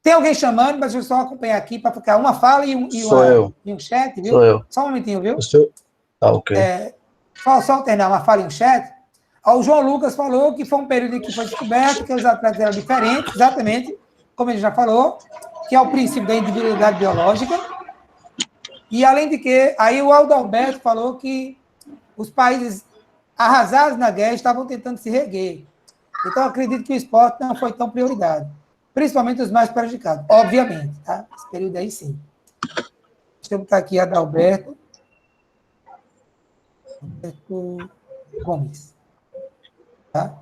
Tem alguém chamando, mas eu só acompanhar aqui para ficar uma fala e um chat, viu? Sou eu. Só um momentinho, viu? Tá, ok. Só alternar uma fala e um chat. O João Lucas falou que foi um período em que foi descoberto que os atletas eram diferentes, exatamente, como ele já falou, que é o princípio da individualidade biológica. E, além de que, aí o Aldo Alberto falou que os países arrasados na guerra estavam tentando se reerguer. Então, acredito que o esporte não foi tão prioridade, principalmente os mais prejudicados, obviamente, tá? Esse período aí, sim. Deixa eu botar aqui a Adalberto Gomes. Tá?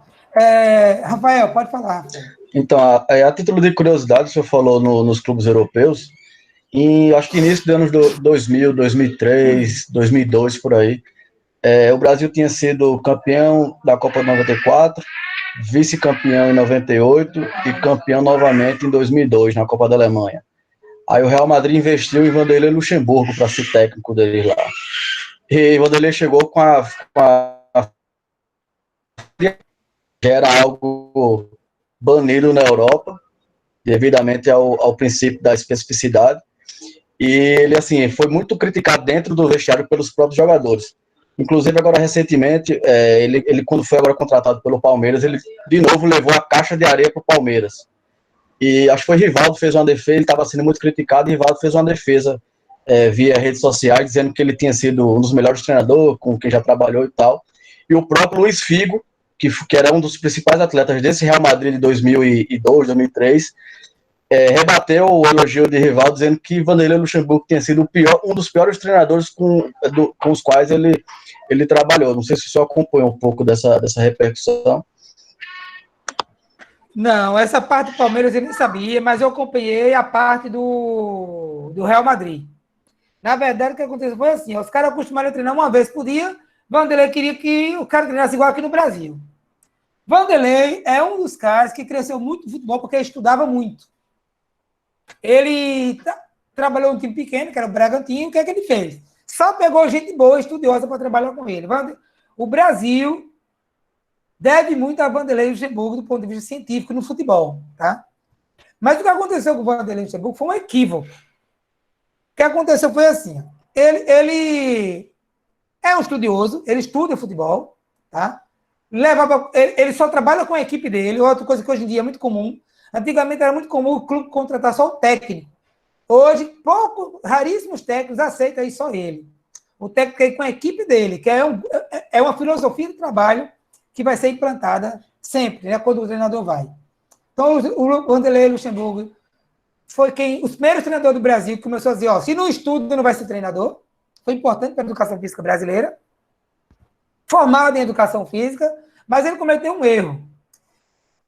Rafael, pode falar, Rafael. Então, a título de curiosidade, o senhor falou nos clubes europeus, e acho que início dos anos 2000, 2003, 2002, por aí, o Brasil tinha sido campeão da Copa 94, vice-campeão em 98 e campeão novamente em 2002 na Copa da Alemanha. Aí o Real Madrid investiu em Vanderlei Luxemburgo para ser técnico deles lá. E Vanderlei chegou com a já era algo banido na Europa, devidamente ao princípio da especificidade. E ele, assim, foi muito criticado dentro do vestiário pelos próprios jogadores. Inclusive, agora, recentemente, ele quando foi agora contratado pelo Palmeiras, ele, de novo, levou a caixa de areia para o Palmeiras. E acho que foi Rivaldo fez uma defesa, ele estava sendo muito criticado, e Rivaldo fez uma defesa via redes sociais, dizendo que ele tinha sido um dos melhores treinadores, com quem já trabalhou e tal. E o próprio Luiz Figo, que era um dos principais atletas desse Real Madrid de 2002, 2003, rebateu o elogio de Rivaldo, dizendo que Vanderlei Luxemburgo tinha sido um dos piores treinadores com os quais ele trabalhou. Não sei se o senhor acompanhou um pouco dessa repercussão. Não, essa parte do Palmeiras eu nem sabia, mas eu acompanhei a parte do Real Madrid. Na verdade, o que aconteceu foi assim, os caras acostumaram a treinar uma vez por dia, Vanderlei queria que o cara treinasse igual aqui no Brasil. Vanderlei é um dos caras que cresceu muito no futebol porque estudava muito. Ele trabalhou em um time pequeno, que era o Bragantino, o que é que ele fez? Só pegou gente boa, estudiosa, para trabalhar com ele. O Brasil deve muito a Vanderlei Luxemburgo do ponto de vista científico no futebol, tá? Mas o que aconteceu com o Vanderlei Luxemburgo foi um equívoco. O que aconteceu foi assim, ele é um estudioso, ele estuda futebol, tá? Ele só trabalha com a equipe dele, outra coisa que hoje em dia é muito comum. Antigamente era muito comum o clube contratar só o técnico. Hoje, raríssimos técnicos aceitam aí só ele. O técnico é com a equipe dele, que é uma filosofia de trabalho que vai ser implantada sempre, né, quando o treinador vai. Então, o Vanderlei Luxemburgo foi os primeiros treinadores do Brasil que começou a dizer, se não estuda, não vai ser treinador. Foi importante para a educação física brasileira. Formado em educação física, mas ele cometeu um erro.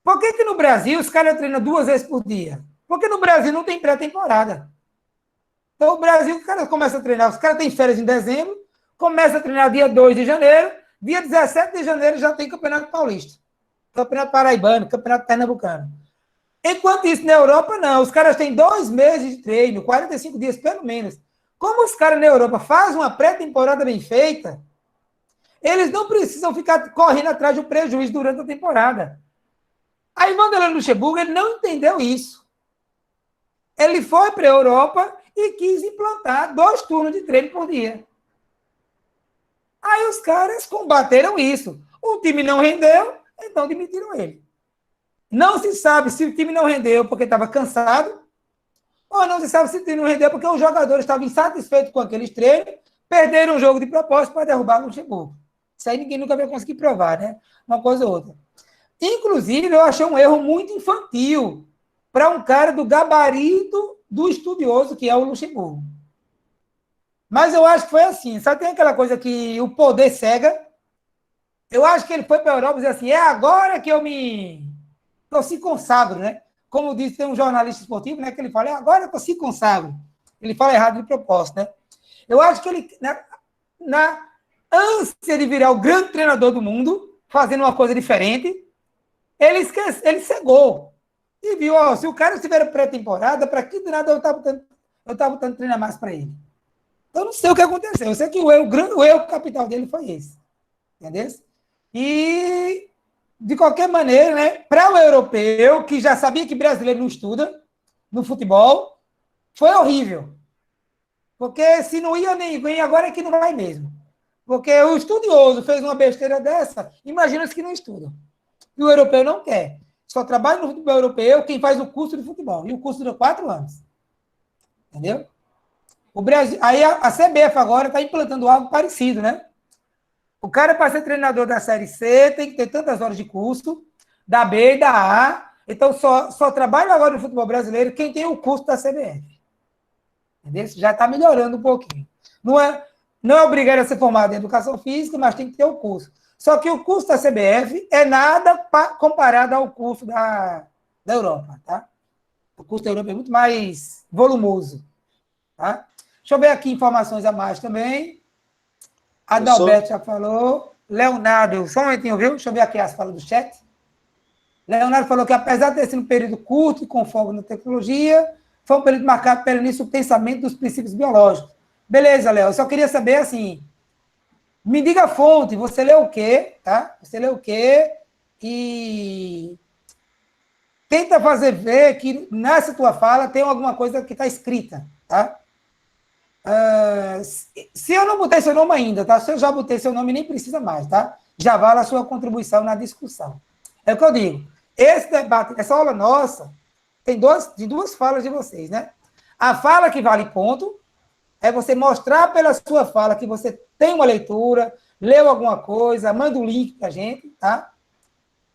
Por que no Brasil os caras treinam 2 vezes por dia? Porque no Brasil não tem pré-temporada. Então, o Brasil, os caras começam a treinar, os caras têm férias em dezembro, começa a treinar dia 2 de janeiro, dia 17 de janeiro já tem Campeonato Paulista, Campeonato Paraibano, Campeonato Pernambucano. Enquanto isso, na Europa, não. Os caras têm 2 meses de treino, 45 dias pelo menos. Como os caras na Europa fazem uma pré-temporada bem feita, eles não precisam ficar correndo atrás do prejuízo durante a temporada. Aí, Vanderlei Luxemburgo, ele não entendeu isso. Ele foi para a Europa e quis implantar 2 turnos de treino por dia. Aí os caras combateram isso. O time não rendeu, então demitiram ele. Não se sabe se o time não rendeu porque estava cansado, ou não se sabe se o time não rendeu porque os jogadores estavam insatisfeitos com aqueles treinos, perderam o jogo de propósito para derrubar o Luxemburgo. Isso aí ninguém nunca vai conseguir provar, né? Uma coisa ou outra. Inclusive, eu achei um erro muito infantil para um cara do gabarito do estudioso que é o Luxemburgo. Mas eu acho que foi assim. Sabe, tem aquela coisa que o poder cega? Eu acho que ele foi para a Europa e disse assim, é agora que eu se consagro, né? Como disse, tem um jornalista esportivo, né, que ele fala, é agora que eu se consagro. Ele fala errado de propósito, né? Eu acho que ele, na ânsia de virar o grande treinador do mundo, fazendo uma coisa diferente, ele cegou. E viu, se o cara estiver pré-temporada, para que de nada eu estava botando treinar mais para ele. Eu não sei o que aconteceu. Eu sei que o erro capital dele foi esse. Entendeu? E, de qualquer maneira, né, para o europeu, que já sabia que brasileiro não estuda no futebol, foi horrível. Porque se não ia ninguém, agora é que não vai mesmo. Porque o estudioso fez uma besteira dessa, imagina os que não estudam. E o europeu não quer. Só trabalha no futebol europeu quem faz o curso de futebol. E o curso dura 4 anos. Entendeu? O Brasil, aí a CBF agora está implantando algo parecido, né? O cara, para ser treinador da Série C, tem que ter tantas horas de curso, da B e da A. Então, só trabalha agora no futebol brasileiro quem tem o curso da CBF. Entendeu? Já está melhorando um pouquinho. Não é obrigado a ser formado em educação física, mas tem que ter o curso. Só que o curso da CBF é nada comparado ao curso da Europa, tá? O curso da Europa é muito mais volumoso, tá? Deixa eu ver aqui informações a mais também. Adalberto já falou. Leonardo, só um momentinho, viu? Deixa eu ver aqui as falas do chat. Leonardo falou que, apesar de ter sido um período curto e com foco na tecnologia, foi um período marcado pelo início do pensamento dos princípios biológicos. Beleza, Léo. Eu só queria saber, assim, me diga a fonte. Você leu o quê, tá? Você leu o quê? e tenta fazer ver que nessa tua fala tem alguma coisa que está escrita, tá? Se eu não botei seu nome ainda, tá? Se eu já botei seu nome, nem precisa mais, tá? Já vale a sua contribuição na discussão. É o que eu digo. Esse debate, essa aula nossa, tem duas falas de vocês, né? A fala que vale ponto é você mostrar pela sua fala que você tem uma leitura, leu alguma coisa, manda um link pra gente, tá?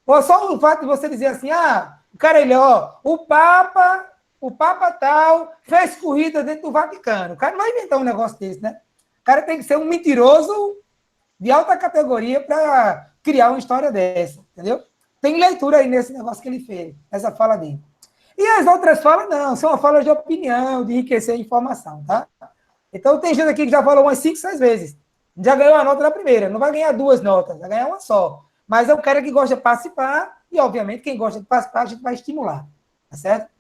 Ou só o fato de você dizer assim, o cara, ele, o Papa tal fez corrida dentro do Vaticano. O cara não vai inventar um negócio desse, né? O cara tem que ser um mentiroso de alta categoria para criar uma história dessa, entendeu? Tem leitura aí nesse negócio que ele fez, nessa fala dele. E as outras falas, não, são falas de opinião, de enriquecer a informação, tá? Então, tem gente aqui que já falou umas 5, 6 vezes. Já ganhou a nota na primeira. Não vai ganhar 2 notas, vai ganhar uma só. Mas é um cara que gosta de participar e, obviamente, quem gosta de participar, a gente vai estimular. Tá certo?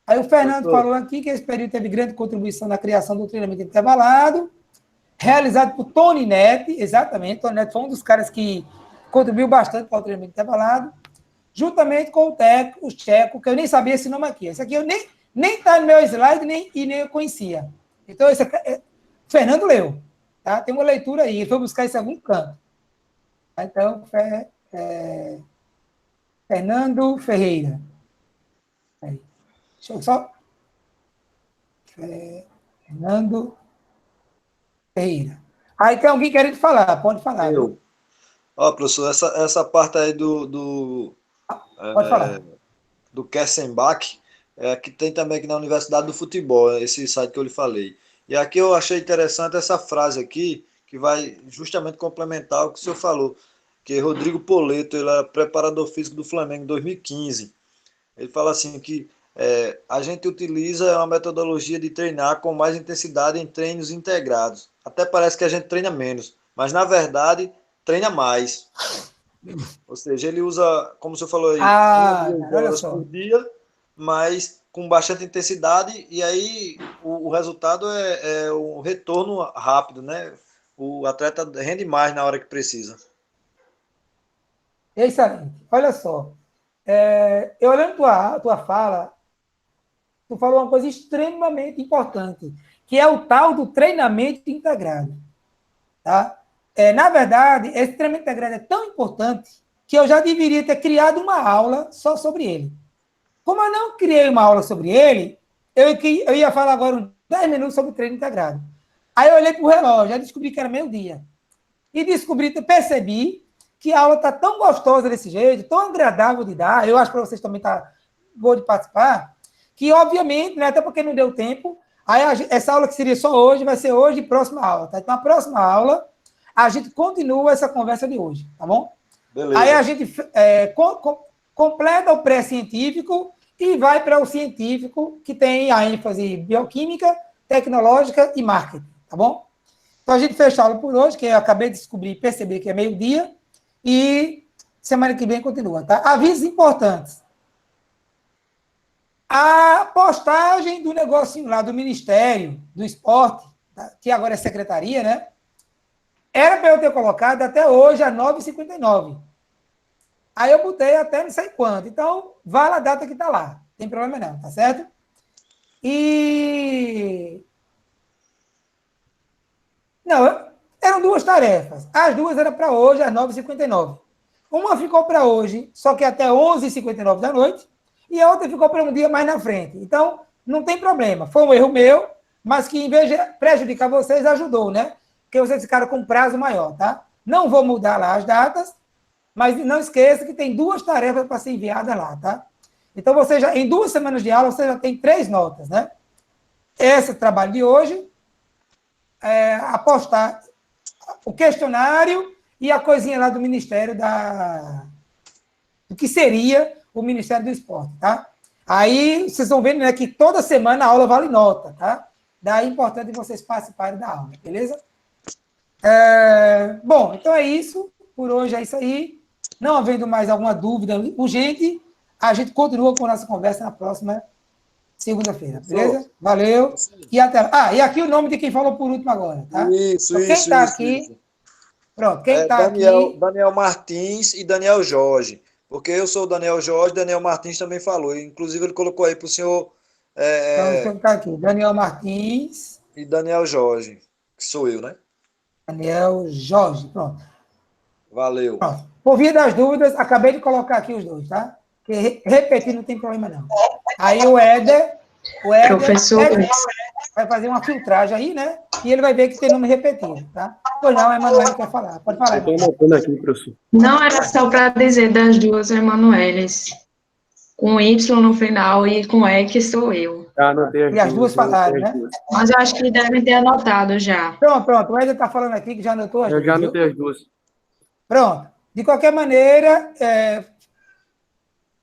Aí o Fernando falou aqui que esse período teve grande contribuição na criação do treinamento intervalado, realizado por Tony Neto, exatamente. Tony Neto foi um dos caras que contribuiu bastante para o treinamento intervalado, juntamente com o técnico, o Checo, que eu nem sabia esse nome aqui. Esse aqui eu nem está no meu slide nem eu conhecia. Então, esse aqui, Fernando leu. Tá? Tem uma leitura aí. Ele foi buscar isso em algum canto. Então, Fernando Ferreira. Aí. Deixa eu só... Fernando Ferreira. Aí tem alguém querendo falar. Pode falar. Eu. Professor, essa parte aí pode falar. Do Kessenbach, que tem também aqui na Universidade do Futebol, esse site que eu lhe falei. E aqui eu achei interessante essa frase aqui, que vai justamente complementar o que o senhor falou, que Rodrigo Poleto, ele era preparador físico do Flamengo em 2015. Ele fala assim que a gente utiliza uma metodologia de treinar com mais intensidade em treinos integrados. Até parece que a gente treina menos, mas na verdade treina mais. Ou seja, ele usa, como o senhor falou aí, 2 horas por dia, mas com bastante intensidade, e aí o resultado é um retorno rápido, né? O atleta rende mais na hora que precisa. Excelente. Olha só, eu olhando tua fala, tu falou uma coisa extremamente importante, que é o tal do treinamento integrado. Tá? Na verdade, esse treinamento integrado é tão importante que eu já deveria ter criado uma aula só sobre ele. Como eu não criei uma aula sobre ele, eu ia falar agora uns 10 minutos sobre treino integrado. Aí eu olhei para o relógio, já descobri que era meio-dia. E percebi que a aula está tão gostosa desse jeito, tão agradável de dar, eu acho que para vocês também está boa de participar, que obviamente, né, até porque não deu tempo, aí essa aula que seria só hoje, vai ser hoje e próxima aula. Tá? Então, a próxima aula, a gente continua essa conversa de hoje, tá bom? Beleza. Aí a gente completa o pré-científico e vai para o científico, que tem a ênfase bioquímica, tecnológica e marketing, tá bom? Então, a gente fecha a aula por hoje, que eu acabei de descobrir e perceber que é meio-dia, e semana que vem continua, tá? Avisos importantes. A postagem do negocinho lá do Ministério do Esporte, tá? Que agora é secretaria, né? Era para eu ter colocado até hoje, às 9h59. Aí eu botei até não sei quanto. Então, vale a data que está lá. Não tem problema não, tá certo? Não, eram 2 tarefas. As 2 eram para hoje, às 9h59. Uma ficou para hoje, só que até 11h59 da noite, e a outra ficou para um dia mais na frente. Então, não tem problema. Foi um erro meu, mas que, em vez de prejudicar vocês, ajudou, né? Porque vocês ficaram com prazo maior, tá? Não vou mudar lá as datas, mas não esqueça que tem 2 tarefas para ser enviadas lá, tá? Então, você já, em 2 semanas de aula, você já tem 3 notas, né? Esse trabalho de hoje, apostar o questionário e a coisinha lá do Ministério do que seria o Ministério do Esporte, tá? Aí, vocês vão vendo, né, que toda semana a aula vale nota, tá? Daí é importante vocês participarem da aula, beleza? Bom, então é isso. Por hoje é isso aí. Não havendo mais alguma dúvida urgente, a gente continua com a nossa conversa na próxima segunda-feira, beleza? Valeu. E até lá. E aqui o nome de quem falou por último agora, tá? Isso, então, quem está aqui... Pronto, quem está aqui... Daniel Martins e Daniel Jorge. Porque eu sou o Daniel Jorge, Daniel Martins também falou. Inclusive, ele colocou aí para o senhor... Então, deixa eu ficar aqui. Daniel Martins. E Daniel Jorge, que sou eu, né? Daniel Jorge, pronto. Valeu. Pronto. Por via das dúvidas, acabei de colocar aqui os dois, tá? Porque repetir não tem problema, não. Aí o Éder Professor vai fazer uma filtragem aí, né? E ele vai ver que tem nome repetido, tá? Pois não, a Emanuele quer falar. Pode falar. Estou anotando aqui, professor. não era só para dizer das duas Emanueles. Com Y no final e com E, que sou eu. Anotei E as duas falaram, né? Mas eu acho que devem ter anotado já. Pronto. O Éder está falando aqui que já anotou as duas. Eu já anotei as duas. Pronto. De qualquer maneira,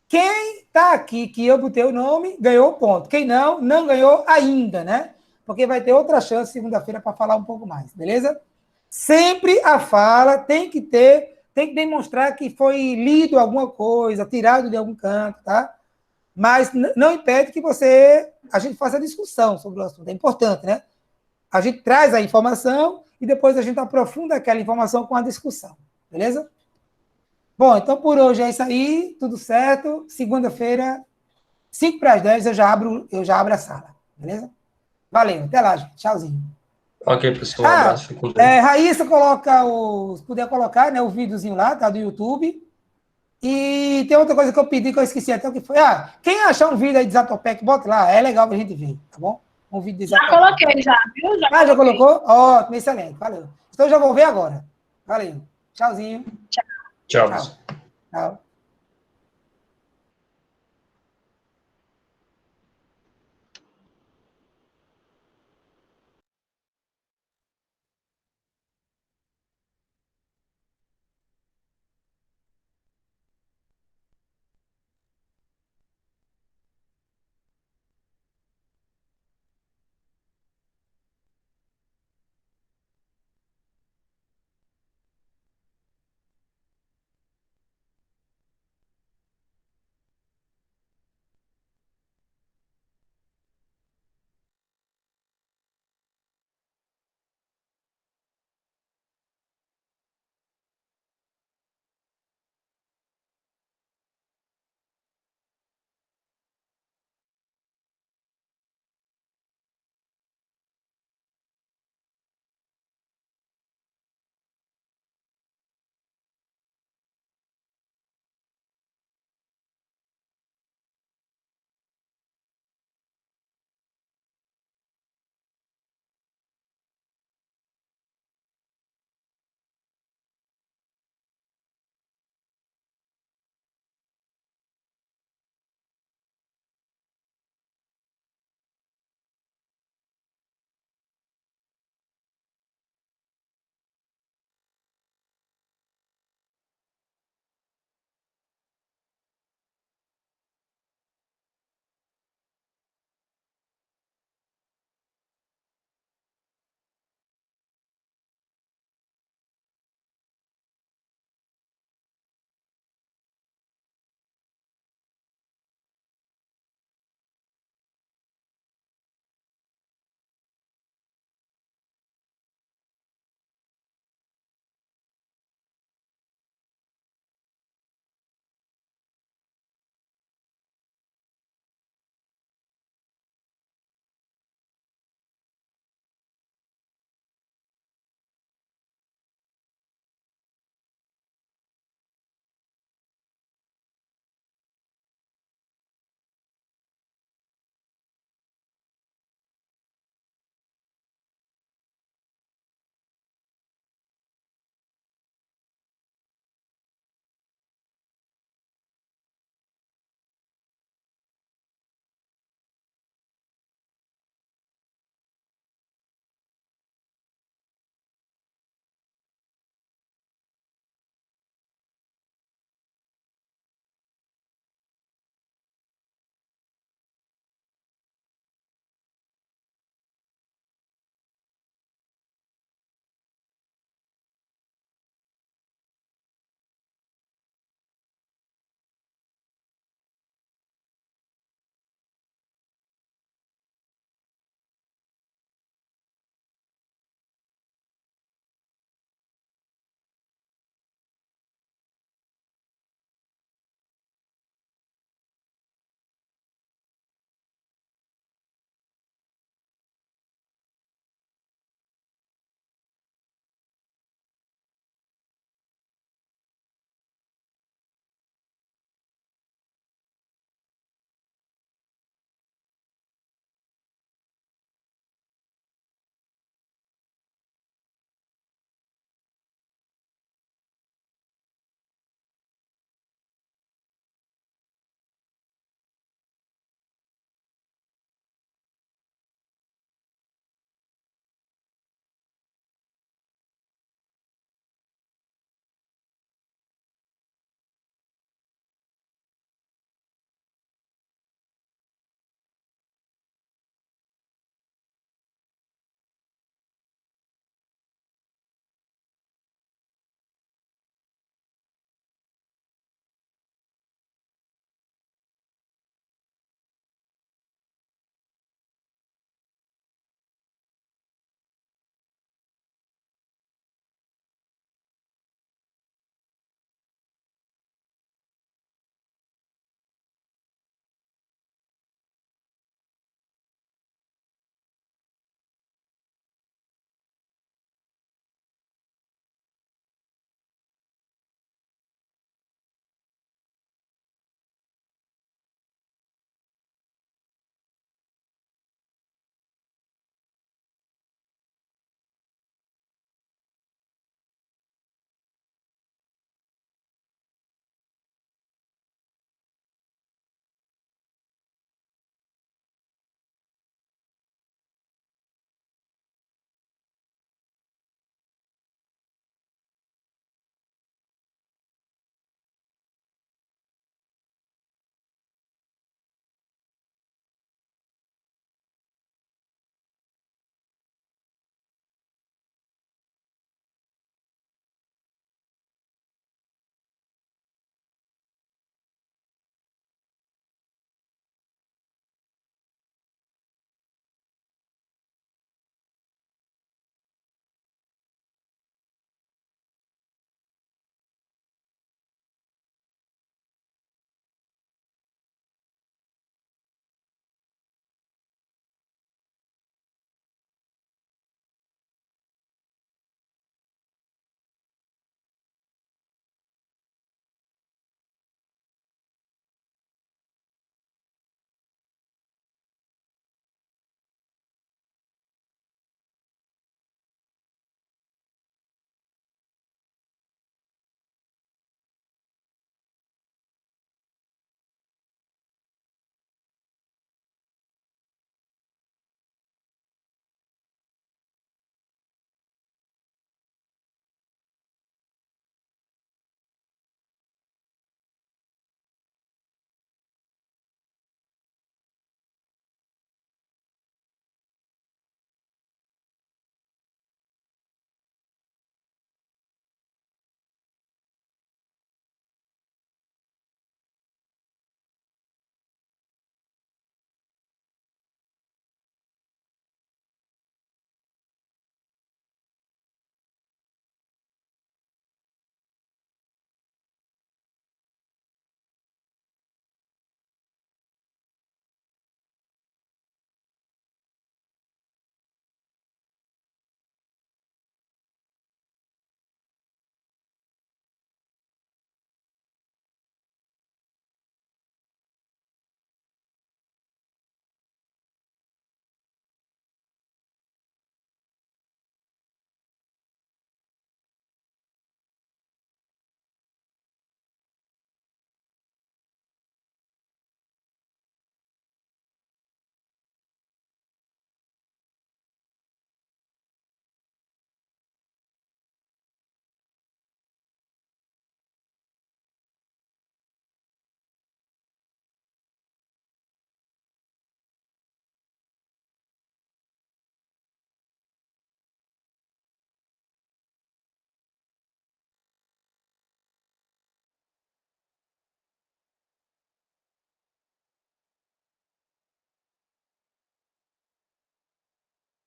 quem está aqui, que eu botei o nome, ganhou o ponto. Quem não ganhou ainda, né? Porque vai ter outra chance segunda-feira para falar um pouco mais, beleza? Sempre a fala tem que demonstrar que foi lido alguma coisa, tirado de algum canto, tá? Mas não impede que a gente faça discussão sobre o assunto. É importante, né? A gente traz a informação e depois a gente aprofunda aquela informação com a discussão, beleza? Bom, então por hoje é isso aí, tudo certo. Segunda-feira, 5 para as 10, eu já abro a sala, beleza? Valeu, até lá, gente. Tchauzinho. Ok, pessoal, um abraço. Fique com Deus. Raíssa, se puder colocar, né, o videozinho lá, tá, do YouTube. E tem outra coisa que eu pedi, que eu esqueci até o que foi. Quem achar um vídeo aí de Zatopek, bota lá, é legal pra gente ver, tá bom? Um vídeo de Zatopek. Já coloquei, viu? Já colocou? Ótimo, excelente, valeu. Então já vou ver agora. Valeu. Tchauzinho. Tchau. Tchau.